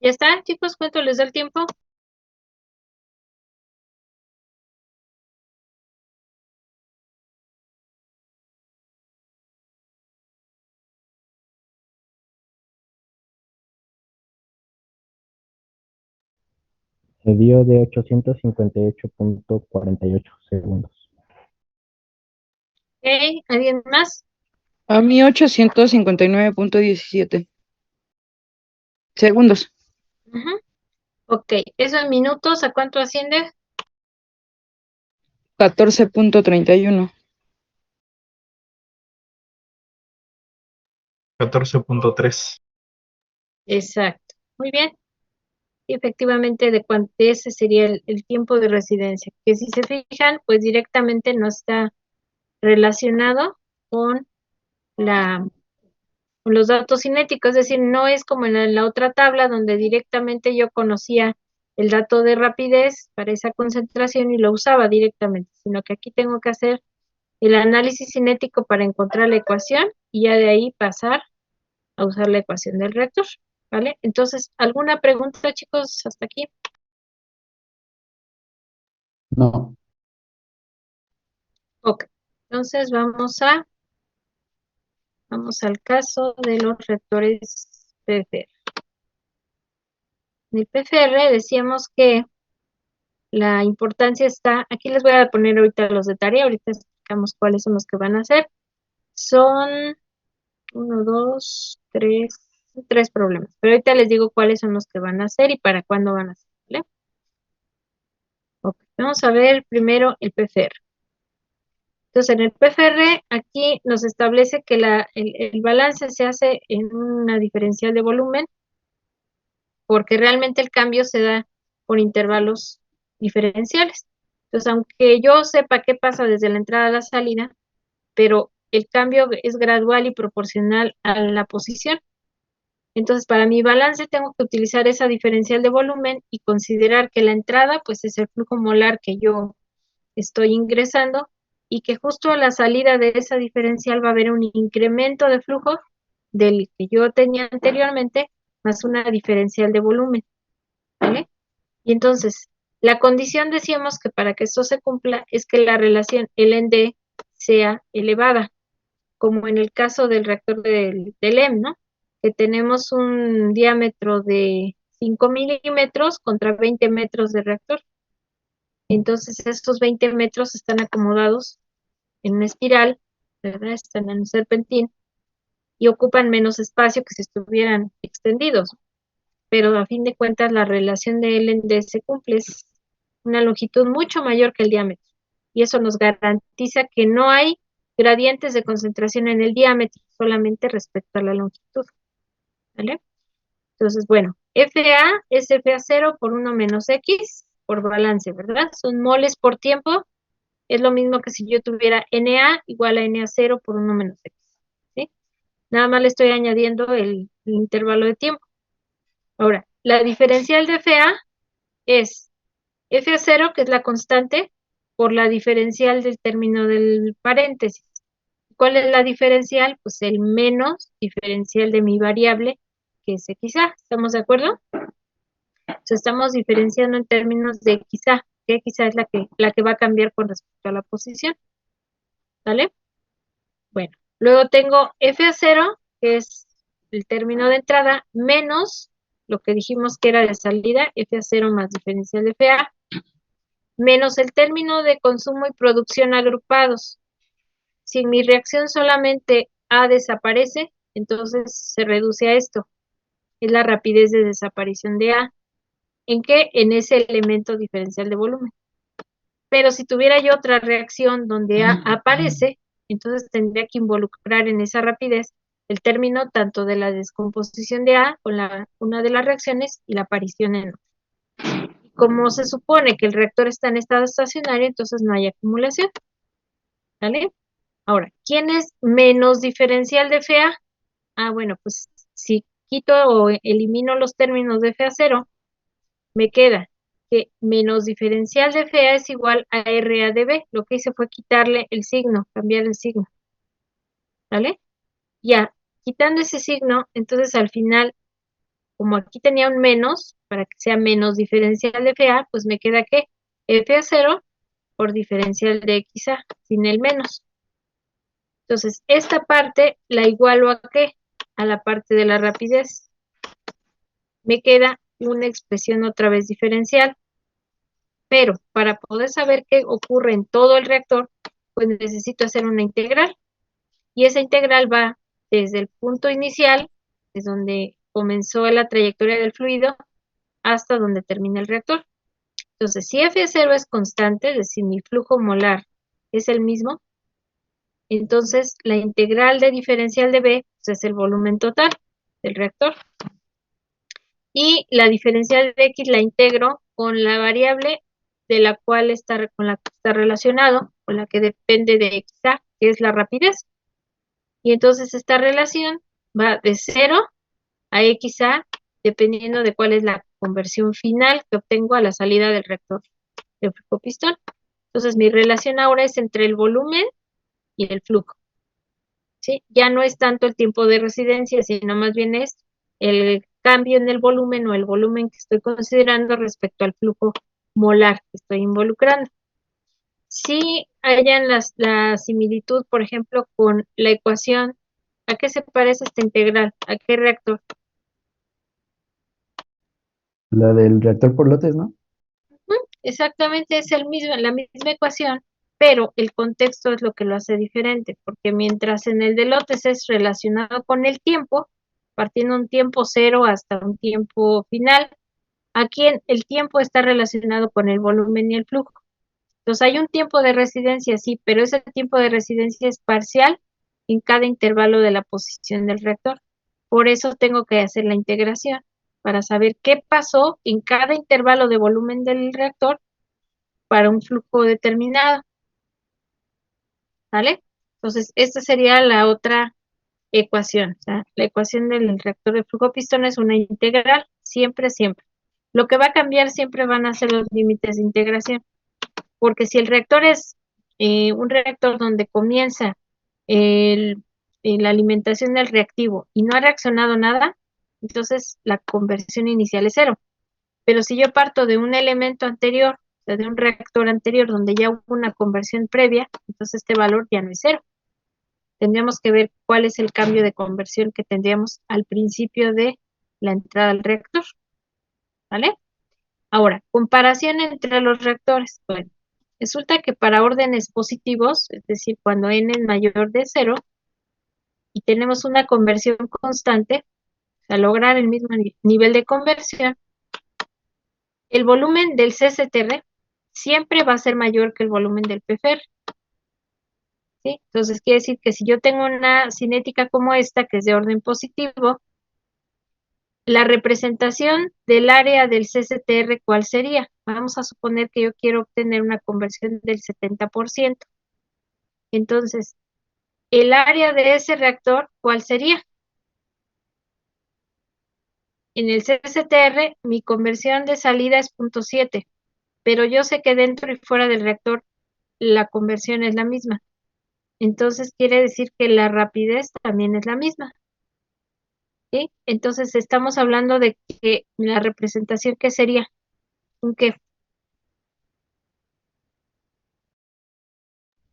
¿Ya está, chicos? ¿Cuánto les da el tiempo? Se dio de 858.48 segundos. Ok, ¿alguien más? A mí 859.17 segundos. Ujú. Ok, eso en minutos, ¿a cuánto asciende? 14.31. 14.3. Exacto. Muy bien. Y efectivamente, de ese sería el tiempo de residencia, que si se fijan, pues directamente no está relacionado con con los datos cinéticos, es decir, no es como en la otra tabla donde directamente yo conocía el dato de rapidez para esa concentración y lo usaba directamente, sino que aquí tengo que hacer el análisis cinético para encontrar la ecuación y ya de ahí pasar a usar la ecuación del reactor, ¿vale? Entonces, ¿alguna pregunta, chicos, hasta aquí? No. Ok, entonces vamos al caso de los reactores PFR. En el PFR decíamos que la importancia está, aquí les voy a poner ahorita los de tarea, ahorita explicamos cuáles son los que van a hacer. Son uno, dos, tres problemas, pero ahorita les digo cuáles son los que van a hacer y para cuándo van a hacer, ¿vale? Ok, vamos a ver primero el PFR. Entonces, en el PFR, aquí nos establece que el balance se hace en una diferencial de volumen, porque realmente el cambio se da por intervalos diferenciales. Entonces, aunque yo sepa qué pasa desde la entrada a la salida, pero el cambio es gradual y proporcional a la posición. Entonces, para mi balance tengo que utilizar esa diferencial de volumen y considerar que la entrada, pues, es el flujo molar que yo estoy ingresando y que justo a la salida de esa diferencial va a haber un incremento de flujo del que yo tenía anteriormente, más una diferencial de volumen, ¿vale? Y entonces, la condición decíamos que para que esto se cumpla es que la relación LND sea elevada, como en el caso del reactor del EM, ¿no? Que tenemos un diámetro de 5 milímetros contra 20 metros de reactor. Entonces, estos 20 metros están acomodados en una espiral, ¿verdad? Están en un serpentín y ocupan menos espacio que si estuvieran extendidos. Pero a fin de cuentas, la relación de LND se cumple, es una longitud mucho mayor que el diámetro. Y eso nos garantiza que no hay gradientes de concentración en el diámetro, solamente respecto a la longitud, ¿vale? Entonces, bueno, FA es FA0 por 1 menos X por balance, ¿verdad? Son moles por tiempo. Es lo mismo que si yo tuviera Na igual a Na0 por 1 menos X, ¿sí? Nada más le estoy añadiendo el intervalo de tiempo. Ahora, la diferencial de FA es FA0, que es la constante, por la diferencial del término del paréntesis. ¿Cuál es la diferencial? Pues el menos diferencial de mi variable, que es XA. ¿Estamos de acuerdo? Entonces estamos diferenciando en términos de XA, que XA es la que va a cambiar con respecto a la posición. ¿Vale? Bueno, luego tengo FA0, que es el término de entrada, menos lo que dijimos que era de salida, FA0 más diferencial de FA, menos el término de consumo y producción agrupados. Si mi reacción solamente A desaparece, entonces se reduce a esto. Es la rapidez de desaparición de A. ¿En qué? En ese elemento diferencial de volumen. Pero si tuviera yo otra reacción donde A aparece, entonces tendría que involucrar en esa rapidez el término tanto de la descomposición de A con una de las reacciones y la aparición en otra. Como se supone que el reactor está en estado estacionario, entonces no hay acumulación. ¿Vale? Ahora, ¿quién es menos diferencial de FA? Ah, bueno, pues si quito o elimino los términos de FA0, me queda que menos diferencial de FA es igual a RA de B. Lo que hice fue quitarle el signo, cambiar el signo. ¿Vale? Ya, quitando ese signo, entonces al final como aquí tenía un menos, para que sea menos diferencial de FA, pues me queda que FA0 por diferencial de XA, sin el menos. Entonces, esta parte la igualo ¿a qué? A la parte de la rapidez. Me queda una expresión otra vez diferencial. Pero para poder saber qué ocurre en todo el reactor, pues necesito hacer una integral. Y esa integral va desde el punto inicial, es donde comenzó la trayectoria del fluido, hasta donde termina el reactor. Entonces, si F0 es constante, es decir, mi flujo molar es el mismo, entonces la integral de diferencial de B pues, es el volumen total del reactor. Y la diferencial de X la integro con la variable de la cual con la que está relacionado, con la que depende de XA, que es la rapidez. Y entonces esta relación va de 0 a XA, dependiendo de cuál es la conversión final que obtengo a la salida del reactor de flujo pistón. Entonces mi relación ahora es entre el volumen y el flujo. ¿Sí? Ya no es tanto el tiempo de residencia, sino más bien es el cambio en el volumen o el volumen que estoy considerando respecto al flujo molar que estoy involucrando. Si hayan la similitud, por ejemplo, con la ecuación, ¿a qué se parece esta integral? ¿A qué reactor? La del reactor por lotes, ¿no? Exactamente, es la misma ecuación, pero el contexto es lo que lo hace diferente, porque mientras en el de lotes es relacionado con el tiempo, partiendo un tiempo cero hasta un tiempo final, aquí el tiempo está relacionado con el volumen y el flujo. Entonces hay un tiempo de residencia, sí, pero ese tiempo de residencia es parcial en cada intervalo de la posición del reactor. Por eso tengo que hacer la integración para saber qué pasó en cada intervalo de volumen del reactor para un flujo determinado. ¿Vale? Entonces, esta sería la otra ecuación. O sea, la ecuación del reactor de flujo pistón es una integral, siempre, siempre. Lo que va a cambiar siempre van a ser los límites de integración. Porque si el reactor es un reactor donde comienza la alimentación del reactivo y no ha reaccionado nada, entonces la conversión inicial es cero. Pero si yo parto de un elemento anterior, o sea, de un reactor anterior donde ya hubo una conversión previa, entonces este valor ya no es cero. Tendríamos que ver cuál es el cambio de conversión que tendríamos al principio de la entrada al reactor. ¿Vale? Ahora, comparación entre los reactores. Bueno, resulta que para órdenes positivos, es decir, cuando n es mayor de 0 y tenemos una conversión constante, o sea, lograr el mismo nivel de conversión, el volumen del CCTR siempre va a ser mayor que el volumen del PFR. ¿Sí? Entonces, quiere decir que si yo tengo una cinética como esta, que es de orden positivo, la representación del área del CCTR, ¿cuál sería? Vamos a suponer que yo quiero obtener una conversión del 70%. Entonces, el área de ese reactor, ¿cuál sería? En el CCTR, mi conversión de salida es 0.7, pero yo sé que dentro y fuera del reactor la conversión es la misma. Entonces, quiere decir que la rapidez también es la misma. ¿Sí? Entonces, estamos hablando de que la representación, ¿qué sería? ¿Un qué?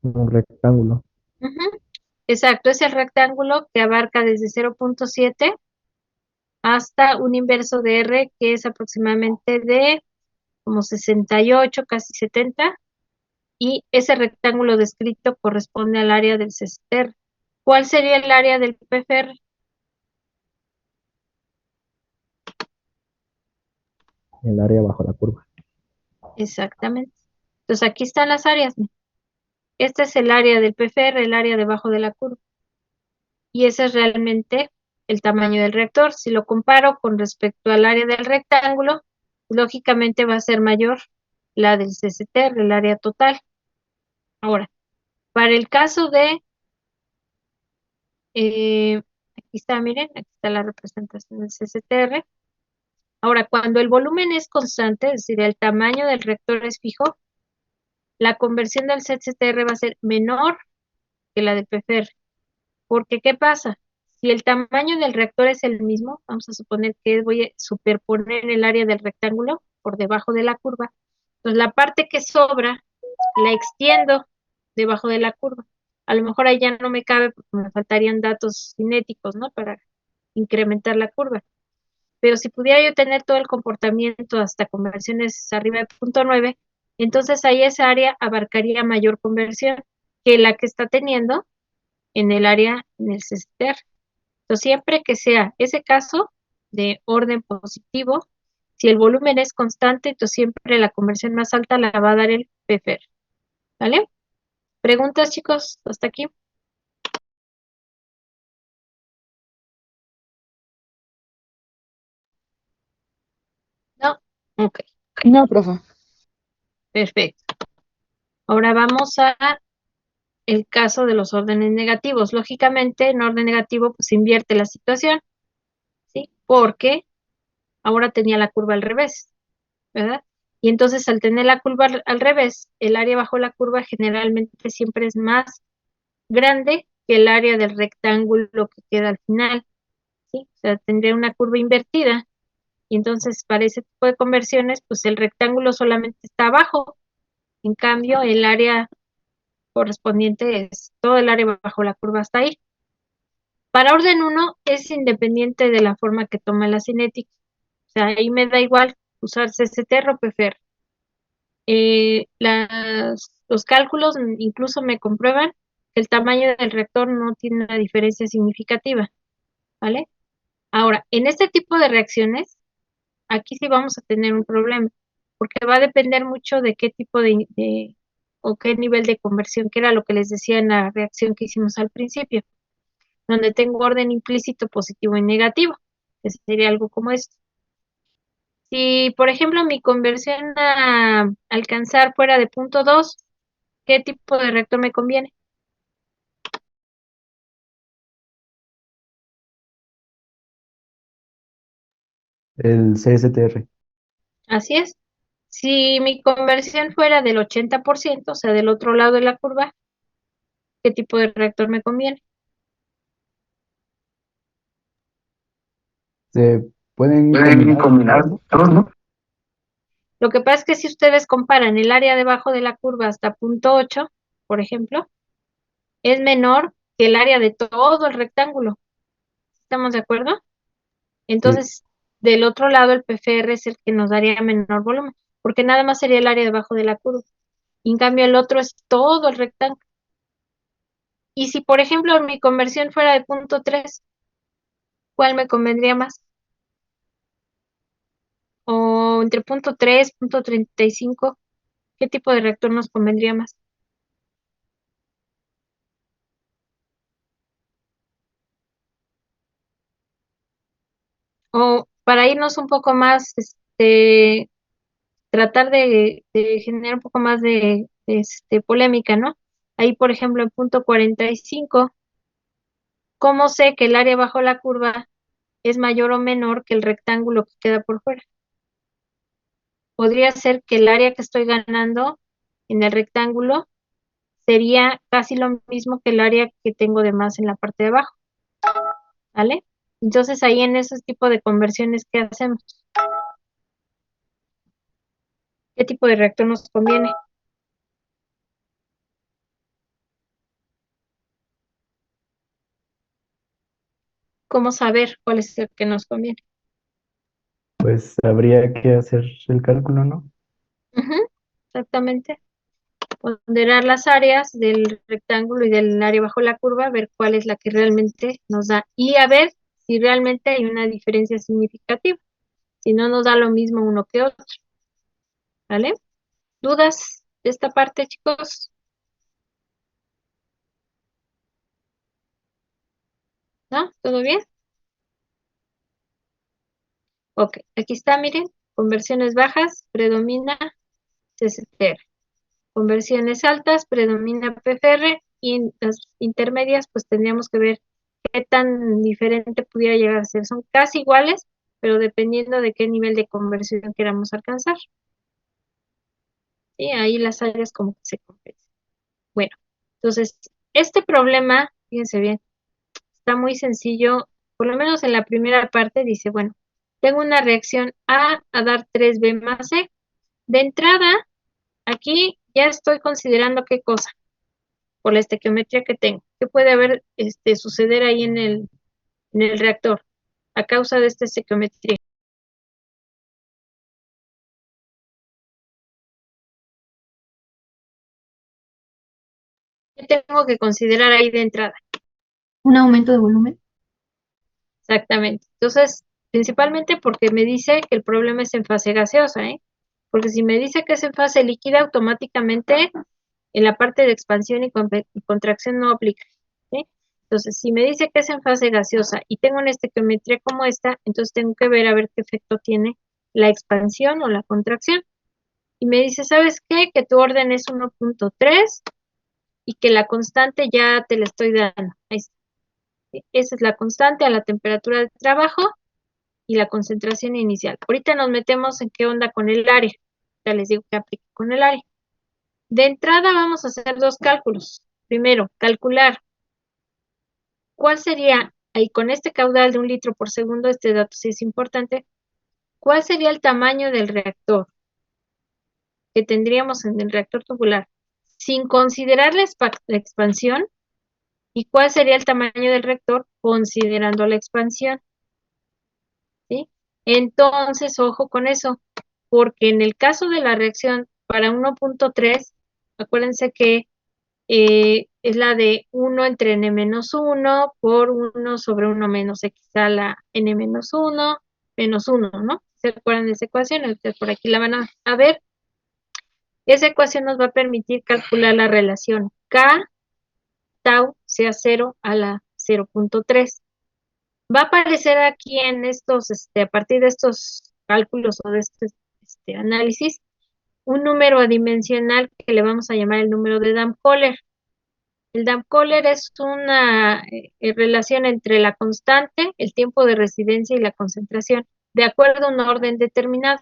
Un rectángulo. Ujú. Exacto, es el rectángulo que abarca desde 0.7 hasta un inverso de R que es aproximadamente de como 68, casi 70, y ese rectángulo descrito corresponde al área del CCTR. ¿Cuál sería el área del PFR? El área bajo la curva. Exactamente. Entonces aquí están las áreas. Este es el área del PFR, el área debajo de la curva. Y ese es realmente el tamaño del reactor. Si lo comparo con respecto al área del rectángulo, lógicamente va a ser mayor la del CCTR, el área total. Ahora, para el caso de, aquí está, miren, aquí está la representación del CCTR. Ahora, cuando el volumen es constante, es decir, el tamaño del reactor es fijo, la conversión del CCTR va a ser menor que la del PFR. Porque, ¿qué pasa? Si el tamaño del reactor es el mismo, vamos a suponer que voy a superponer el área del rectángulo por debajo de la curva. Entonces la parte que sobra la extiendo debajo de la curva. A lo mejor ahí ya no me cabe porque me faltarían datos cinéticos, ¿no? Para incrementar la curva. Pero si pudiera yo tener todo el comportamiento hasta conversiones arriba de 0.9, entonces ahí esa área abarcaría mayor conversión que la que está teniendo en el área en el CCTR. Entonces, siempre que sea ese caso de orden positivo, si el volumen es constante, entonces siempre la conversión más alta la va a dar el PFR. ¿Vale? ¿Preguntas, chicos? ¿Hasta aquí? ¿No? Ok, No, profe. perfecto. Ahora vamos a el caso de los órdenes negativos. Lógicamente, en orden negativo, pues invierte la situación, ¿sí? Porque ahora tenía la curva al revés, ¿verdad? Y entonces al tener la curva al revés, el área bajo la curva generalmente siempre es más grande que el área del rectángulo que queda al final, ¿sí? O sea, tendría una curva invertida. Y entonces para ese tipo de conversiones, pues el rectángulo solamente está abajo. En cambio, el área correspondiente es todo el área bajo la curva hasta ahí. Para orden 1 es independiente de la forma que toma la cinética. O sea, ahí me da igual usar CCTR o PFR. Los cálculos incluso me comprueban que el tamaño del reactor no tiene una diferencia significativa, ¿vale? Ahora, en este tipo de reacciones, aquí sí vamos a tener un problema, porque va a depender mucho de qué tipo o qué nivel de conversión, que era lo que les decía en la reacción que hicimos al principio, donde tengo orden implícito positivo y negativo, que sería algo como esto. Si, por ejemplo, mi conversión a alcanzar fuera de 0.2, ¿qué tipo de reactor me conviene? El CSTR. Así es. Si mi conversión fuera del 80%, o sea, del otro lado de la curva, ¿qué tipo de reactor me conviene? Se pueden Pueden combinar combinar todos, ¿no? Lo que pasa es que si ustedes comparan el área debajo de la curva hasta 0.8, por ejemplo, es menor que el área de todo el rectángulo. ¿Estamos de acuerdo? Sí, Entonces, del otro lado, el PFR es el que nos daría menor volumen, porque nada más sería el área debajo de la curva. Y en cambio, el otro es todo el rectángulo. Y si, por ejemplo, mi conversión fuera de 0.3, ¿cuál me convendría más? O entre 0.3, 0.35, ¿qué tipo de reactor nos convendría más? O para irnos un poco más, tratar de generar un poco más de polémica, ¿no? Ahí, por ejemplo, en 0.45, ¿cómo sé que el área bajo la curva es mayor o menor que el rectángulo que queda por fuera? Podría ser que el área que estoy ganando en el rectángulo sería casi lo mismo que el área que tengo de más en la parte de abajo, ¿vale? Entonces ahí en esos tipos de conversiones, ¿qué hacemos? ¿Qué tipo de reactor nos conviene? ¿Cómo saber cuál es el que nos conviene? pues habría que hacer el cálculo, ¿no? Ujú, exactamente. Ponderar las áreas del rectángulo y del área bajo la curva, ver cuál es la que realmente nos da y a ver si realmente hay una diferencia significativa. Si no nos da lo mismo uno que otro, ¿vale? ¿Dudas de esta parte, chicos? ¿No? ¿Todo bien? Ok, aquí está, miren, conversiones bajas, predomina CCTR. Conversiones altas, predomina PFR y en las intermedias, pues tendríamos que ver qué tan diferente pudiera llegar a ser. Son casi iguales, pero dependiendo de qué nivel de conversión queramos alcanzar. Sí, ahí las áreas como que se compensan. Bueno, entonces, este problema, fíjense bien, está muy sencillo, por lo menos en la primera parte dice, bueno, tengo una reacción a dar 3B más C. De entrada, aquí ya estoy considerando qué cosa, por la estequiometría que tengo, qué puede haber suceder ahí en el reactor a causa de esta estequiometría. ¿Qué tengo que considerar ahí de entrada? Un aumento de volumen. Exactamente. Entonces, principalmente porque me dice que el problema es en fase gaseosa, ¿eh? Porque si me dice que es en fase líquida, automáticamente en la parte de expansión y contracción no aplica, ¿sí? Entonces, si me dice que es en fase gaseosa y tengo una estequiometría como esta, entonces tengo que ver a ver qué efecto tiene la expansión o la contracción. Y me dice, ¿sabes qué? Que tu orden es 1.3 y que la constante ya te la estoy dando. Ahí está. Esa es la constante a la temperatura de trabajo y la concentración inicial. Ahorita nos metemos en qué onda con el área. Ya les digo que aplique con el área. De entrada vamos a hacer dos cálculos. Primero, calcular cuál sería, ahí con este caudal de 1 litro por segundo, este dato sí es importante, cuál sería el tamaño del reactor que tendríamos en el reactor tubular sin considerar la expansión y cuál sería el tamaño del reactor considerando la expansión. ¿Sí? Entonces, ojo con eso, porque en el caso de la reacción para 1.3, acuérdense que es la de 1 entre n-1 por 1 sobre 1 menos x a la n-1 menos 1, ¿no? ¿Se acuerdan de esa ecuación? Ustedes por aquí la van a ver. Esa ecuación nos va a permitir calcular la relación K tau sea 0 a la 0.3. Va a aparecer aquí en estos, a partir de estos cálculos o de este análisis, un número adimensional que le vamos a llamar el número de Damm-Kohler. El Damm-Kohler es una relación entre la constante, el tiempo de residencia y la concentración, de acuerdo a un orden determinado.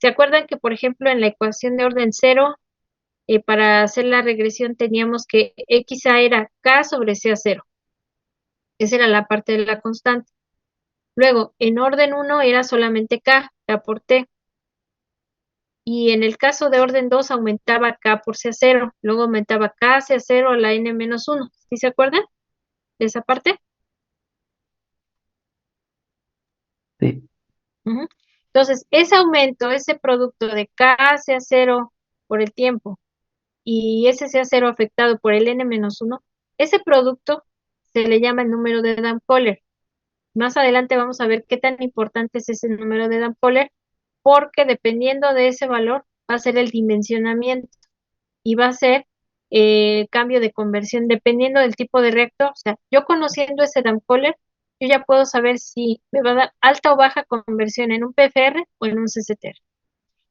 ¿Se acuerdan que, por ejemplo, en la ecuación de orden 0, para hacer la regresión teníamos que XA era K sobre CA0? Esa era la parte de la constante. Luego, en orden 1 era solamente K por T. Y en el caso de orden 2 aumentaba K por CA0. Luego aumentaba K CA0 a la N-1. ¿Sí se acuerdan de esa parte? Sí. Entonces, ese aumento, ese producto de K CA0 por el tiempo y ese CA0 afectado por el N-1, ese producto se le llama el número de Damm-Kohler. Más adelante vamos a ver qué tan importante es ese número de Damm-Kohler, porque dependiendo de ese valor va a ser el dimensionamiento y va a ser cambio de conversión dependiendo del tipo de reactor. O sea, yo conociendo ese Damm-Kohler, yo ya puedo saber si me va a dar alta o baja conversión en un PFR o en un CCTR.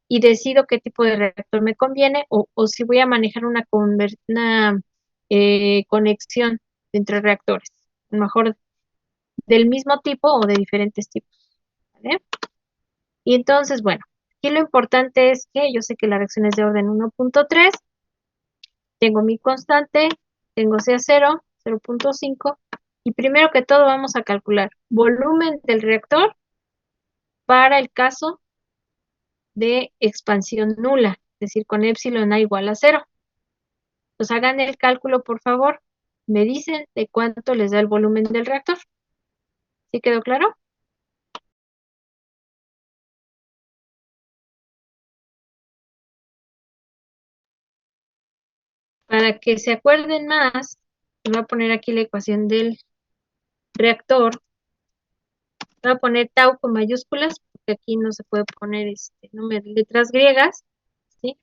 Y decido qué tipo de reactor me conviene o si voy a manejar una conexión entre reactores, a lo mejor del mismo tipo o de diferentes tipos. ¿Vale? Y entonces, bueno, aquí lo importante es que yo sé que la reacción es de orden 1.3, tengo mi constante, tengo CA0, 0.5, y primero que todo vamos a calcular volumen del reactor para el caso de expansión nula, es decir, con epsilon a igual a 0. Pues hagan el cálculo, por favor. Me dicen de cuánto les da el volumen del reactor. ¿Sí quedó claro? Para que se acuerden más, voy a poner aquí la ecuación del reactor. Voy a poner tau con mayúsculas, porque aquí no se puede poner letras griegas, ¿sí?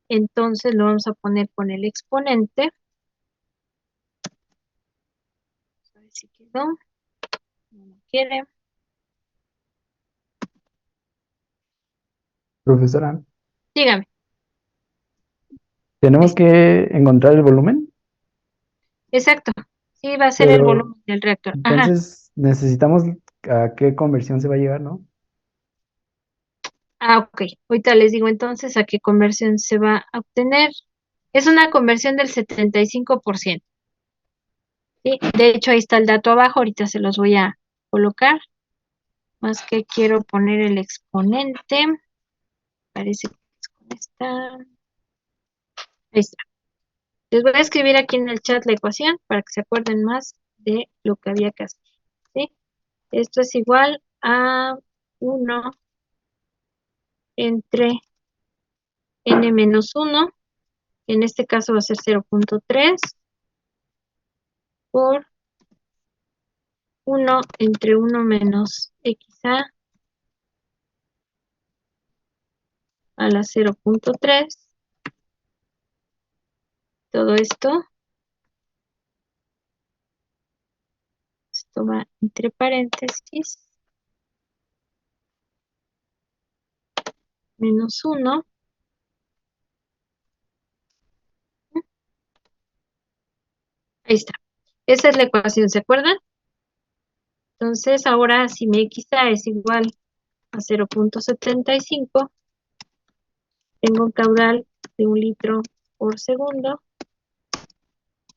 Entonces lo vamos a poner con el exponente. A ver si quedó. No quiere. Profesora, Dígame. tenemos que encontrar el volumen, Exacto. Sí, va a ser el pero volumen del reactor. Ajá. entonces necesitamos a qué conversión se va a llegar, ¿no? Ok. Ahorita les digo entonces a qué conversión se va a obtener. Es una conversión del 75%. ¿sí? De hecho, ahí está el dato abajo, ahorita se los voy a colocar. Más que quiero poner el exponente. Parece que es con esta. Ahí está. Les voy a escribir aquí en el chat la ecuación para que se acuerden más de lo que había que hacer. ¿Sí? Esto es igual a 1 entre n-1, en este caso va a ser 0.3 por 1 entre 1 menos xa a la 0.3. Todo esto va entre paréntesis, menos 1. Ahí está. Esa es la ecuación, ¿se acuerdan? Entonces, ahora si mi xa es igual a 0.75, tengo un caudal de 1 litro por segundo.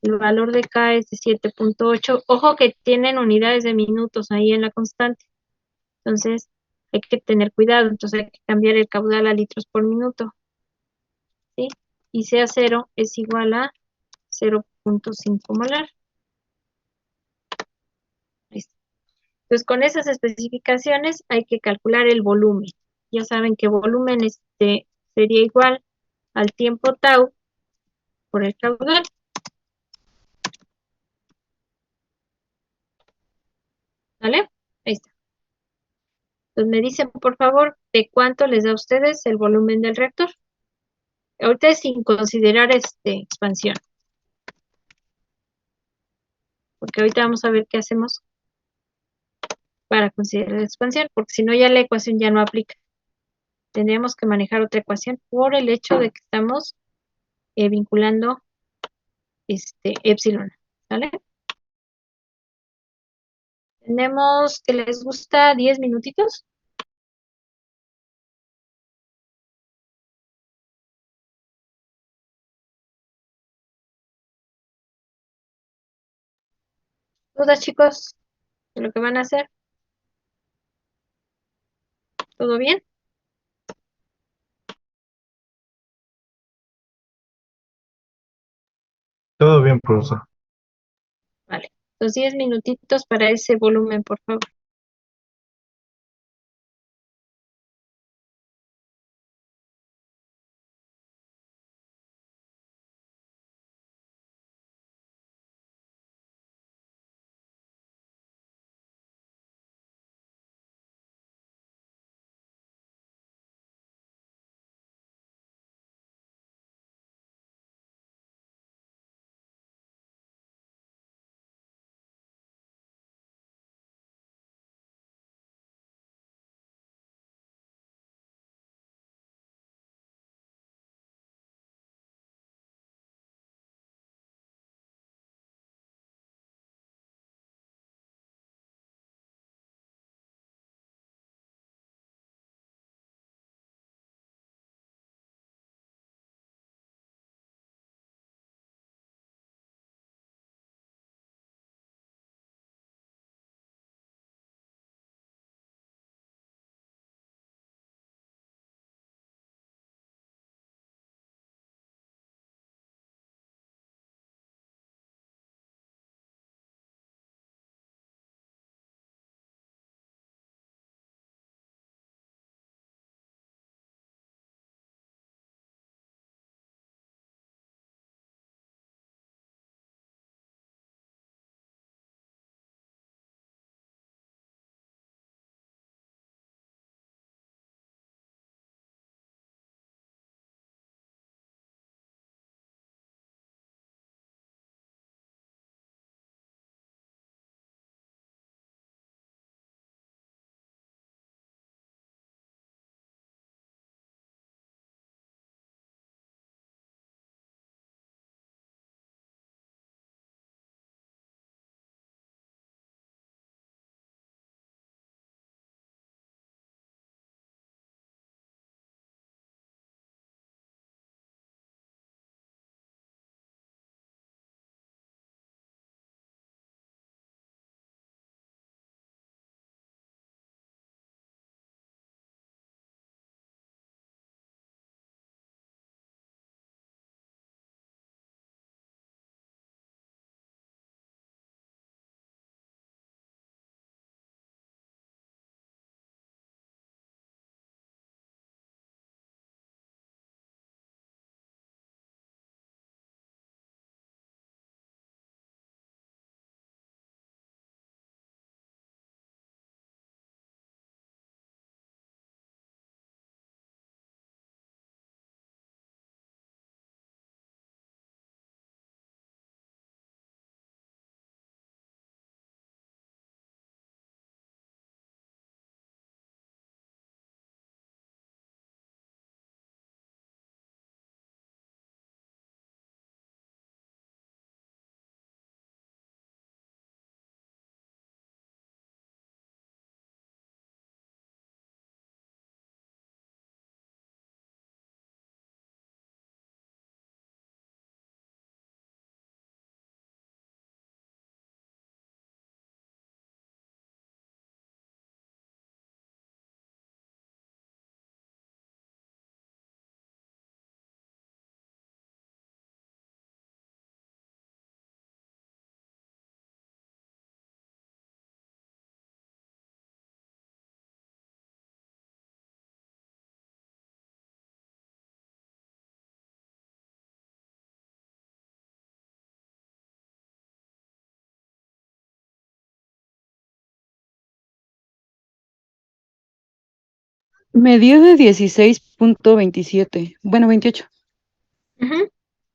El valor de K es de 7.8. Ojo que tienen unidades de minutos ahí en la constante. Entonces, hay que tener cuidado. Entonces, hay que cambiar el caudal a litros por minuto. ¿Sí? Y CA0 es igual a 0.5 molar. Listo. Entonces, con esas especificaciones hay que calcular el volumen. Ya saben que volumen sería igual al tiempo tau por el caudal. ¿Vale? Ahí está. Entonces, me dicen, por favor, de cuánto les da a ustedes el volumen del reactor. Ahorita es sin considerar expansión. Porque ahorita vamos a ver qué hacemos para considerar la expansión, porque si no ya la ecuación ya no aplica. Tendríamos que manejar otra ecuación por el hecho de que estamos vinculando epsilon. ¿Vale? Tenemos que les gusta 10 minutitos. ¿Dudas, chicos, de lo que van a hacer? ¿Todo bien? Todo bien, profesor. Vale. Los 10 minutitos para ese volumen, por favor. Me dio de 16.27. Bueno, 28.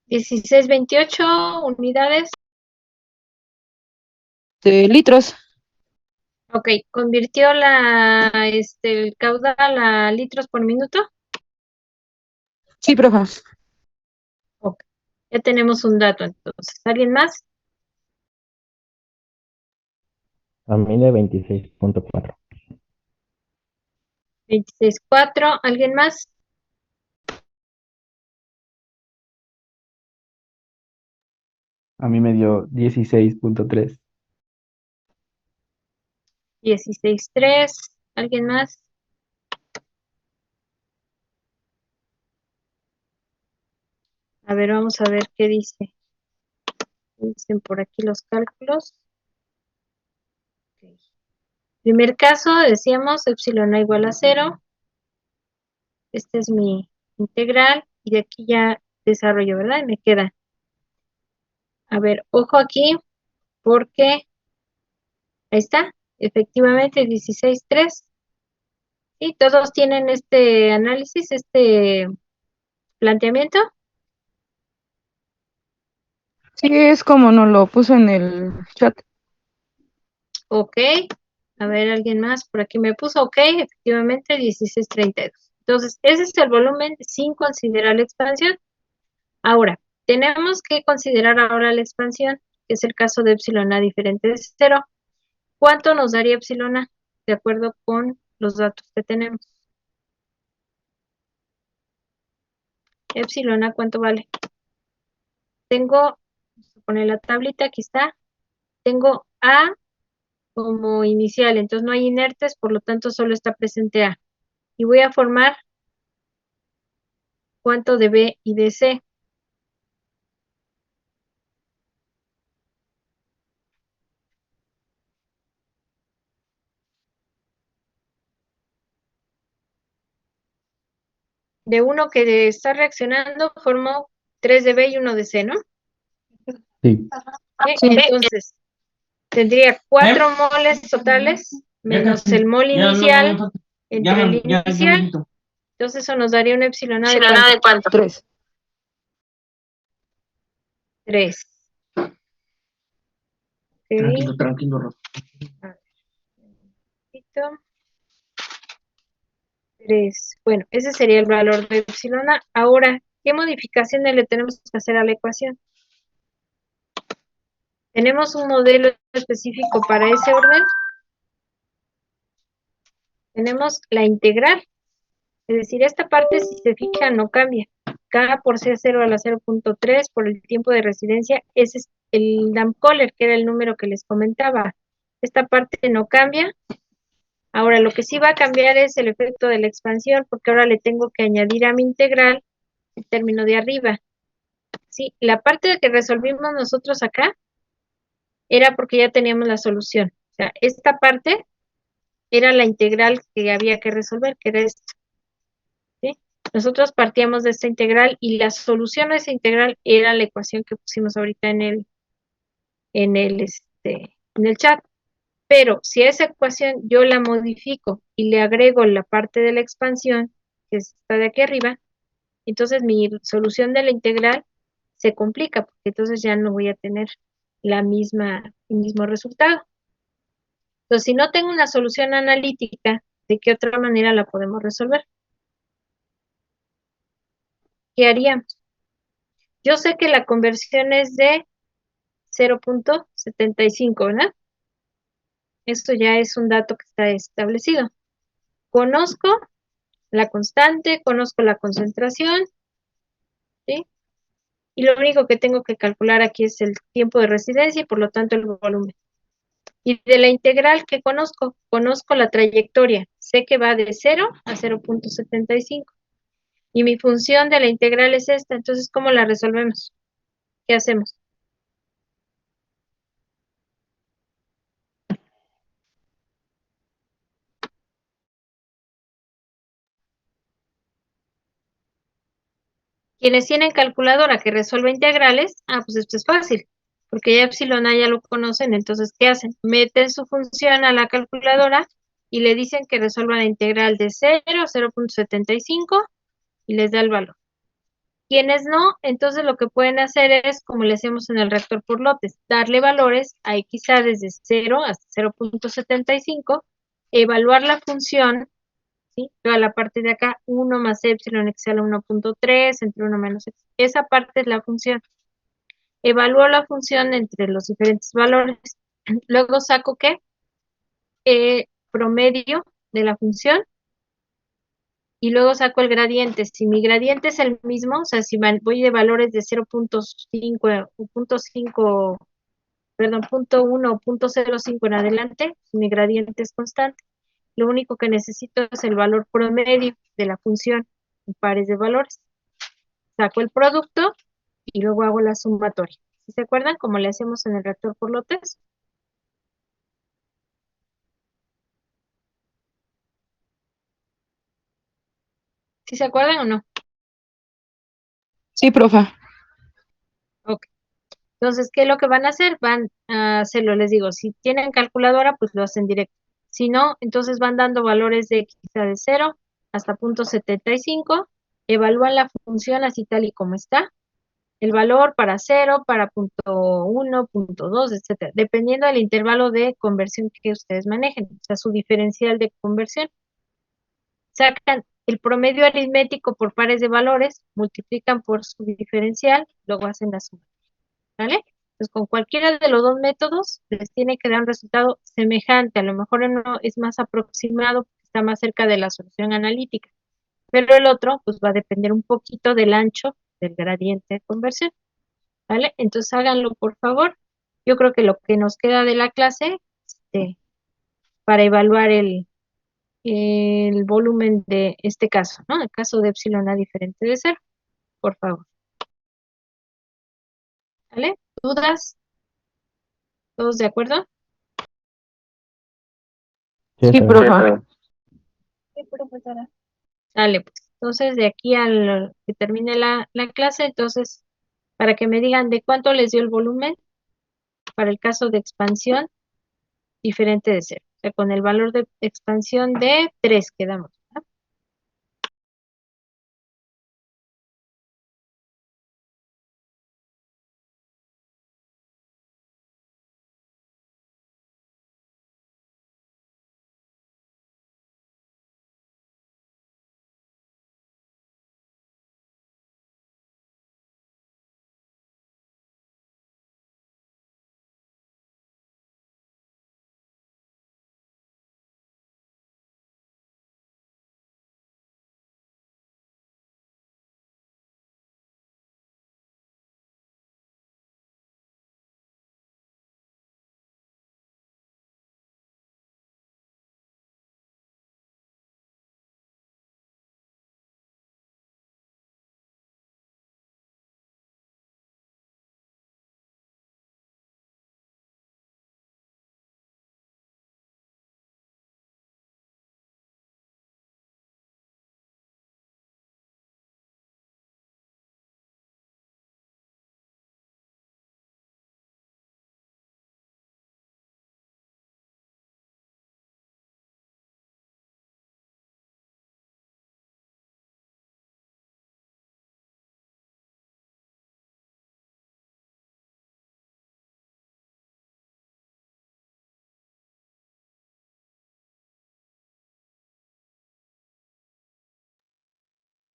1628 unidades. De litros. Ok, ¿convirtió el caudal a litros por minuto? Sí, profe. Ok, ya tenemos un dato entonces. ¿Alguien más? A mí de 26.4. 26.4. ¿Alguien más? A mí me dio 16.3. 16.3. ¿Alguien más? A ver, vamos a ver qué dice. Dicen por aquí los cálculos. Ok. Primer caso, decíamos epsilon a igual a 0. Este es mi integral y de aquí ya desarrollo, ¿verdad? Y me queda. A ver, ojo aquí porque ahí está, efectivamente 16.3. Y todos tienen este análisis, este planteamiento. Sí, es como nos lo puso en el chat. Ok. A ver, alguien más por aquí me puso. Ok, efectivamente 16.32. Entonces, ese es el volumen sin considerar la expansión. Ahora, tenemos que considerar ahora la expansión, que es el caso de epsilon a diferente de 0. ¿Cuánto nos daría epsilon a? De acuerdo con los datos que tenemos. Epsilon a, ¿cuánto vale? Tengo, vamos a poner la tablita, aquí está. Tengo A como inicial, entonces no hay inertes, por lo tanto solo está presente A. Y voy a formar cuánto de B y de C. De uno que está reaccionando, formo 3 de B y 1 de C, ¿no? Sí. Entonces, tendría 4 moles totales, menos el mol inicial, entre el inicial. Entonces eso nos daría un epsilon A de cuánto? 3. 3. Tranquilo, tranquilo, Rafa. A ver, un momentito. 3. Bueno, ese sería el valor de epsilon A. Ahora, ¿qué modificaciones le tenemos que hacer a la ecuación? ¿Tenemos un modelo específico para ese orden? Tenemos la integral. Es decir, esta parte, si se fija, no cambia. K por C0 a la 0.3 por el tiempo de residencia, ese es el Damkohler, que era el número que les comentaba. Esta parte no cambia. Ahora, lo que sí va a cambiar es el efecto de la expansión, porque ahora le tengo que añadir a mi integral el término de arriba. Sí, la parte que resolvimos nosotros acá era porque ya teníamos la solución. O sea, esta parte era la integral que había que resolver, que era esto. ¿Sí? Nosotros partíamos de esta integral y la solución a esa integral era la ecuación que pusimos ahorita en el chat. Pero si a esa ecuación yo la modifico y le agrego la parte de la expansión, que está de aquí arriba, entonces mi solución de la integral se complica, porque entonces ya no voy a tener el mismo resultado. Entonces, si no tengo una solución analítica, ¿de qué otra manera la podemos resolver? ¿Qué haríamos? Yo sé que la conversión es de 0.75, ¿verdad? Esto ya es un dato que está establecido. Conozco la constante, conozco la concentración, ¿sí? Y lo único que tengo que calcular aquí es el tiempo de residencia y por lo tanto el volumen. Y de la integral que conozco la trayectoria. Sé que va de 0 a 0.75. Y mi función de la integral es esta. Entonces, ¿cómo la resolvemos? ¿Qué hacemos? Quienes tienen calculadora que resuelva integrales, pues esto es fácil, porque ya epsilon a ya lo conocen, entonces, ¿qué hacen? Meten su función a la calculadora y le dicen que resuelva la integral de 0 a 0.75 y les da el valor. Quienes no, entonces lo que pueden hacer es, como le hacemos en el reactor por lotes, darle valores a XA desde 0 hasta 0.75, evaluar la función, ¿sí? Toda la parte de acá, 1 más epsilon x a la 1.3, entre 1 menos x. Esa parte es la función. Evalúo la función entre los diferentes valores. Luego saco, ¿qué? Promedio de la función. Y luego saco el gradiente. Si mi gradiente es el mismo, o sea, si voy de valores de 0.5 o 0.5, perdón, 0.1 o 0.05 en adelante, mi gradiente es constante. Lo único que necesito es el valor promedio de la función en pares de valores. Saco el producto y luego hago la sumatoria. ¿Sí se acuerdan? Como le hacemos en el reactor por lotes. ¿Sí se acuerdan o no? Sí, profa. Ok. Entonces, ¿qué es lo que van a hacer? Van a hacerlo, les digo, si tienen calculadora, pues lo hacen directo. Si no, entonces van dando valores de x de 0 hasta 0.75, evalúan la función así tal y como está, el valor para 0, para 0.1, 0.2, etcétera, dependiendo del intervalo de conversión que ustedes manejen, o sea, su diferencial de conversión. Sacan el promedio aritmético por pares de valores, multiplican por su diferencial, luego hacen la suma. ¿Vale? Entonces, con cualquiera de los dos métodos les tiene que dar un resultado semejante. A lo mejor uno es más aproximado, está más cerca de la solución analítica, pero el otro pues va a depender un poquito del ancho del gradiente de conversión. ¿Vale? Entonces, háganlo por favor. Yo creo que lo que nos queda de la clase, para evaluar el volumen de este caso, ¿no? El caso de epsilon a diferente de 0, por favor. ¿Vale? ¿Dudas? ¿Todos de acuerdo? Sí, Sí, está bien. profa. Sí, profesora. Dale, pues. Entonces, de aquí al que termine la clase, entonces, para que me digan de cuánto les dio el volumen para el caso de expansión diferente de 0. O sea, con el valor de expansión de 3 quedamos. ¿No?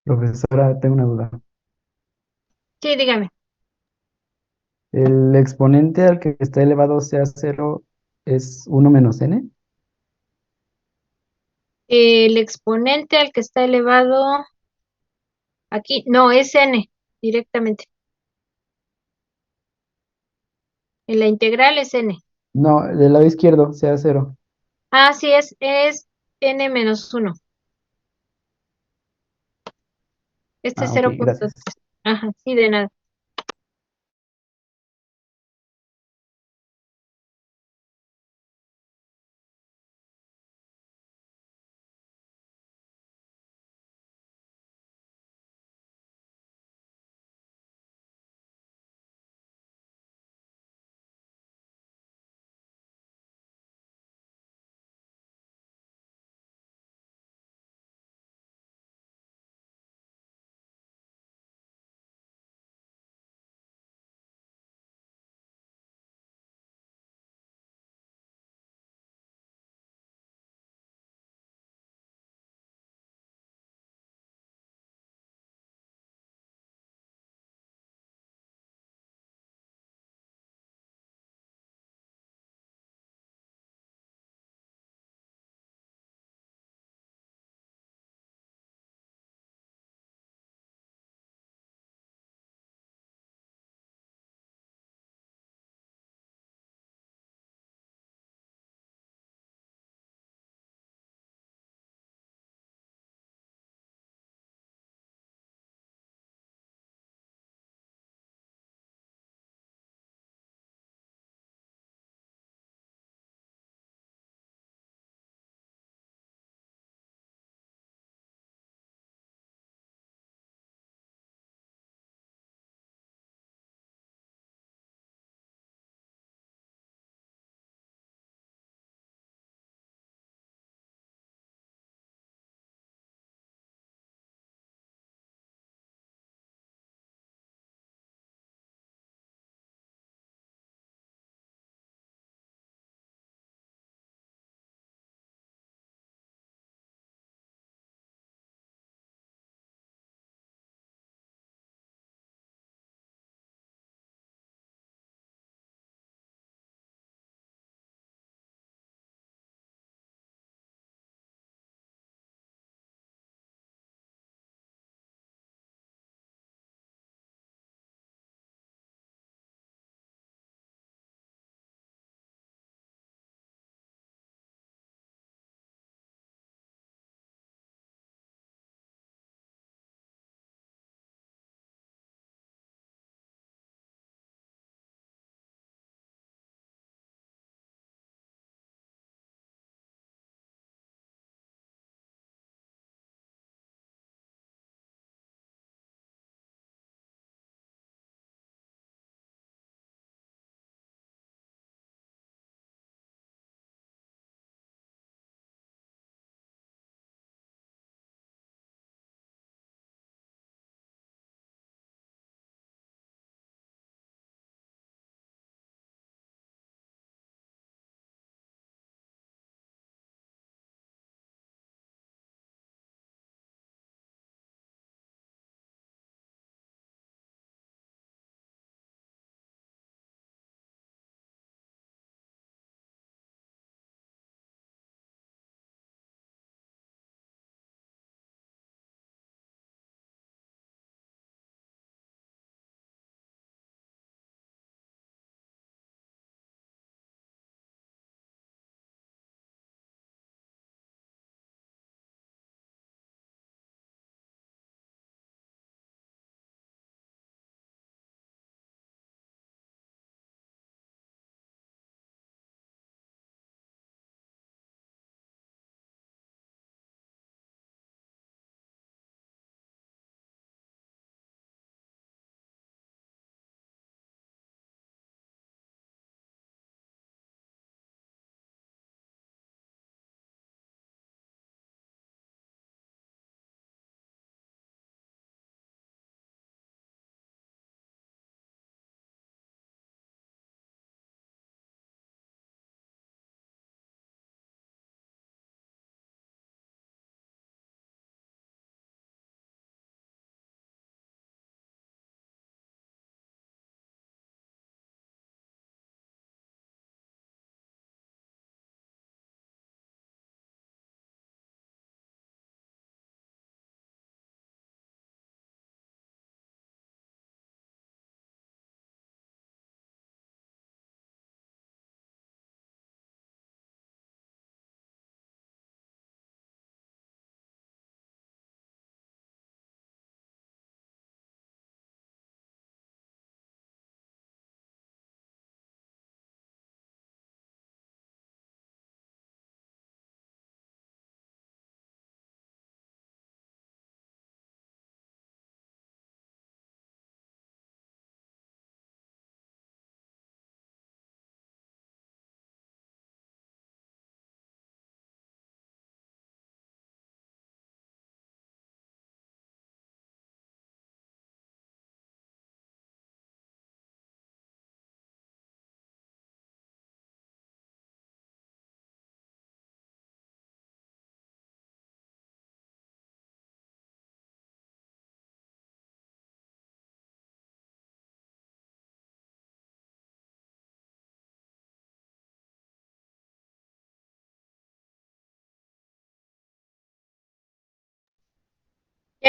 Profesora, tengo una duda. Sí, dígame. ¿El exponente al que está elevado sea 0 es 1 menos n? El exponente al que está elevado aquí, no, es n directamente. En la integral es n. No, del lado izquierdo sea 0. Ah, sí, es n menos 1. Este es Ah, ok, 0.3. gracias. Ajá, sí, de nada.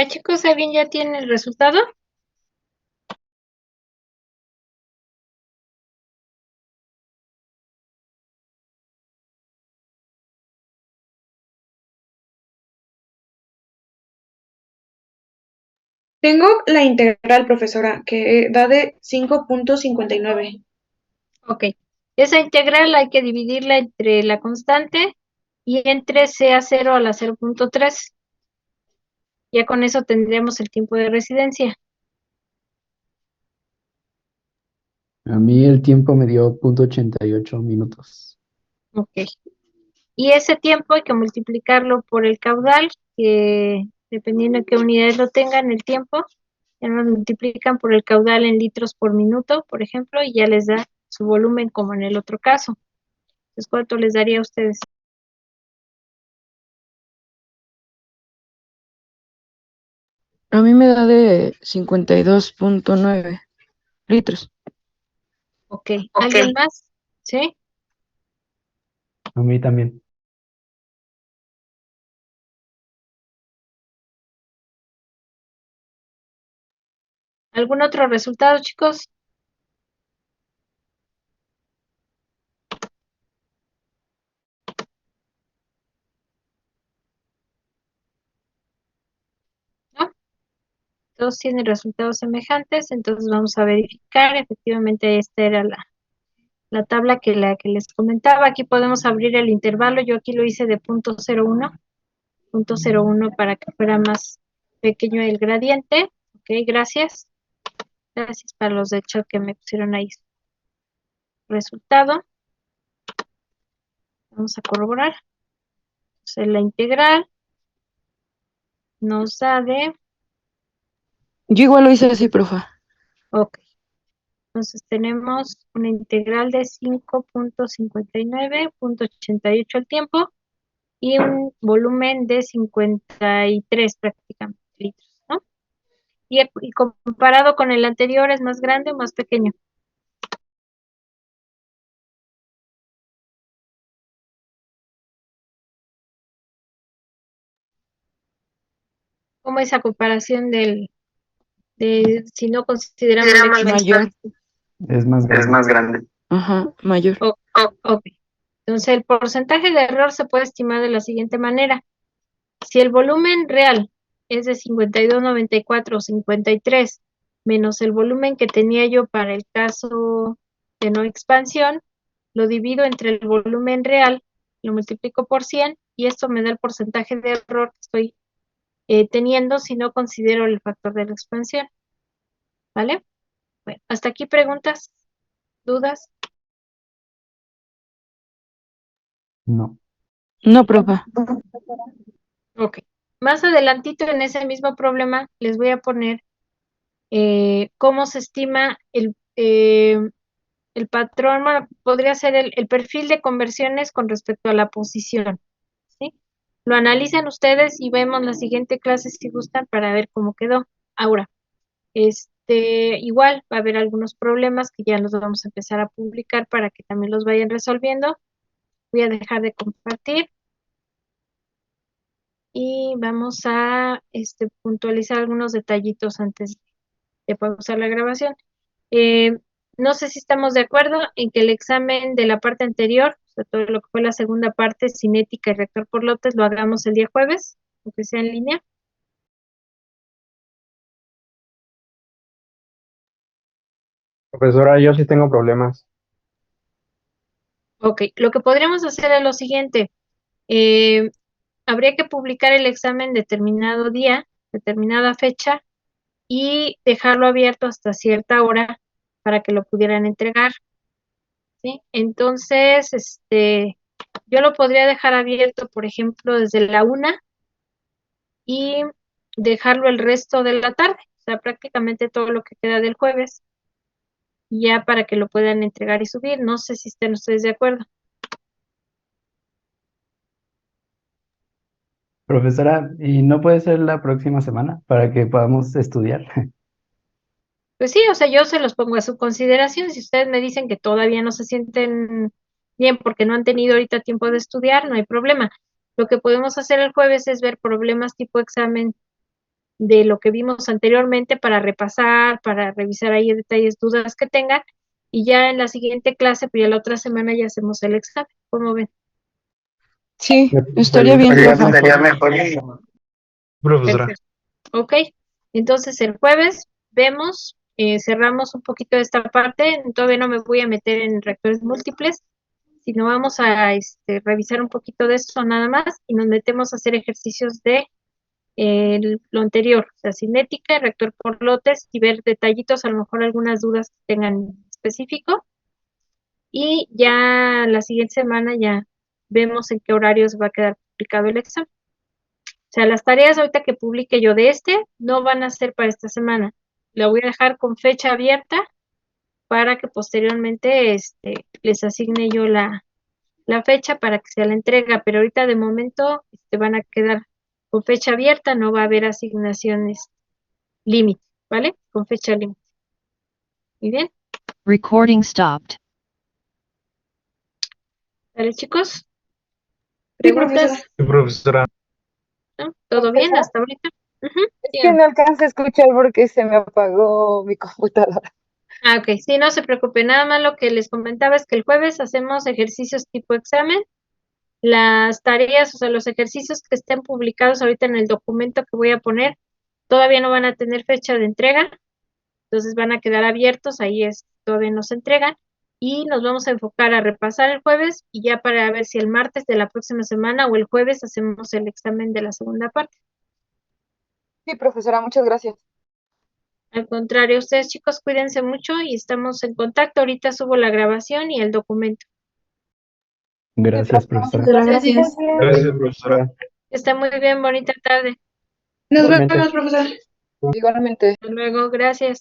Ya chicos, ¿alguien ya tiene el resultado? Tengo la integral, profesora, que da de 5.59. Ok. Esa integral hay que dividirla entre la constante y entre c a 0 a la 0.3. Ya con eso tendríamos el tiempo de residencia. A mí el tiempo me dio .88 minutos. Ok. Y ese tiempo hay que multiplicarlo por el caudal, que dependiendo de qué unidades lo tengan, el tiempo, ya lo multiplican por el caudal en litros por minuto, por ejemplo, y ya les da su volumen como en el otro caso. Entonces, ¿cuánto les daría a ustedes? A mí me da de 52.9 litros. Ok. ¿Alguien más? ¿Sí? A mí también. ¿Algún otro resultado, chicos? ¿No? Todos tienen resultados semejantes, entonces vamos a verificar. Efectivamente, esta era la tabla que les comentaba. Aquí podemos abrir el intervalo. Yo aquí lo hice de .01 para que fuera más pequeño el gradiente. Ok, gracias. Gracias para los de chat que me pusieron ahí resultado. Vamos a corroborar. Entonces, la integral nos da de... Yo igual lo hice así, profa. Ok. Entonces tenemos una integral de 5.59.88 el tiempo y un volumen de 53 prácticamente litros, ¿no? Y comparado con el anterior, ¿es más grande o más pequeño? ¿Cómo es esa comparación si no consideramos la Mayor. expansión? Es más grande. Ajá, mayor. Ok. Entonces el porcentaje de error se puede estimar de la siguiente manera. Si el volumen real es de 52.94 o 53 menos el volumen que tenía yo para el caso de no expansión, lo divido entre el volumen real, lo multiplico por 100 y esto me da el porcentaje de error que estoy teniendo si no considero el factor de la expansión. ¿Vale? Bueno, hasta aquí preguntas, dudas. No. No, profa. Ok. Más adelantito en ese mismo problema les voy a poner cómo se estima el patrón, bueno, podría ser el perfil de conversiones con respecto a la posición, ¿sí? Lo analizan ustedes y vemos la siguiente clase si gustan para ver cómo quedó. Ahora, igual va a haber algunos problemas que ya los vamos a empezar a publicar para que también los vayan resolviendo. Voy a dejar de compartir y vamos a puntualizar algunos detallitos antes de pausar la grabación. No sé si estamos de acuerdo en que el examen de la parte anterior, o sea, todo lo que fue la segunda parte, cinética y reactor por lotes, lo hagamos el día jueves, aunque sea en línea. Profesora, yo sí tengo problemas. Ok, lo que podríamos hacer es lo siguiente. eh, Habría que publicar el examen determinado día, determinada fecha, y dejarlo abierto hasta cierta hora para que lo pudieran entregar, ¿sí? Entonces, yo lo podría dejar abierto, por ejemplo, desde la 1 y dejarlo el resto de la tarde, o sea, prácticamente todo lo que queda del jueves, ya para que lo puedan entregar y subir. No sé si estén ustedes de acuerdo. Profesora, ¿y no puede ser la próxima semana para que podamos estudiar? Pues sí, o sea, yo se los pongo a su consideración. Si ustedes me dicen que todavía no se sienten bien porque no han tenido ahorita tiempo de estudiar, no hay problema. Lo que podemos hacer el jueves es ver problemas tipo examen de lo que vimos anteriormente para repasar, para revisar ahí detalles, dudas que tengan, y ya en la siguiente clase, pues ya la otra semana ya hacemos el examen. ¿Cómo ven? Sí, estaría bien, profe. Profesora. Perfecto. Ok, entonces el jueves vemos, cerramos un poquito de esta parte, todavía no me voy a meter en reactores múltiples, sino vamos a revisar un poquito de esto nada más y nos metemos a hacer ejercicios de lo anterior, o sea, cinética, reactor por lotes y ver detallitos, a lo mejor algunas dudas que tengan específico. Y ya la siguiente semana ya vemos en qué horarios va a quedar publicado el examen. O sea, las tareas ahorita que publique yo de no van a ser para esta semana. La voy a dejar con fecha abierta para que posteriormente les asigne yo la fecha para que sea la entrega, pero ahorita de momento van a quedar con fecha abierta, no va a haber asignaciones límite, ¿vale? Con fecha límite. Muy bien, Recording stopped. ¿vale, chicos? Sí, ¿Preguntas? profesora. Sí, profesora. ¿No? ¿Todo bien hasta ahorita? Ujú, Es que dígame. no alcancé a escuchar porque se me apagó mi computadora. Ah, ok, sí, no se preocupe, nada más lo que les comentaba es que el jueves hacemos ejercicios tipo examen. Las tareas, o sea, los ejercicios que estén publicados ahorita en el documento que voy a poner, todavía no van a tener fecha de entrega, entonces van a quedar abiertos, ahí todavía no se entregan, y nos vamos a enfocar a repasar el jueves, y ya para ver si el martes de la próxima semana o el jueves hacemos el examen de la segunda parte. Sí, profesora, muchas gracias. Al contrario, ustedes chicos cuídense mucho y estamos en contacto, ahorita subo la grabación y el documento. Gracias, profesora. Gracias. Gracias, profesora. Que esté muy bien, bonita tarde. Nos Igualmente. vemos, profesora. Igualmente. Hasta luego, gracias.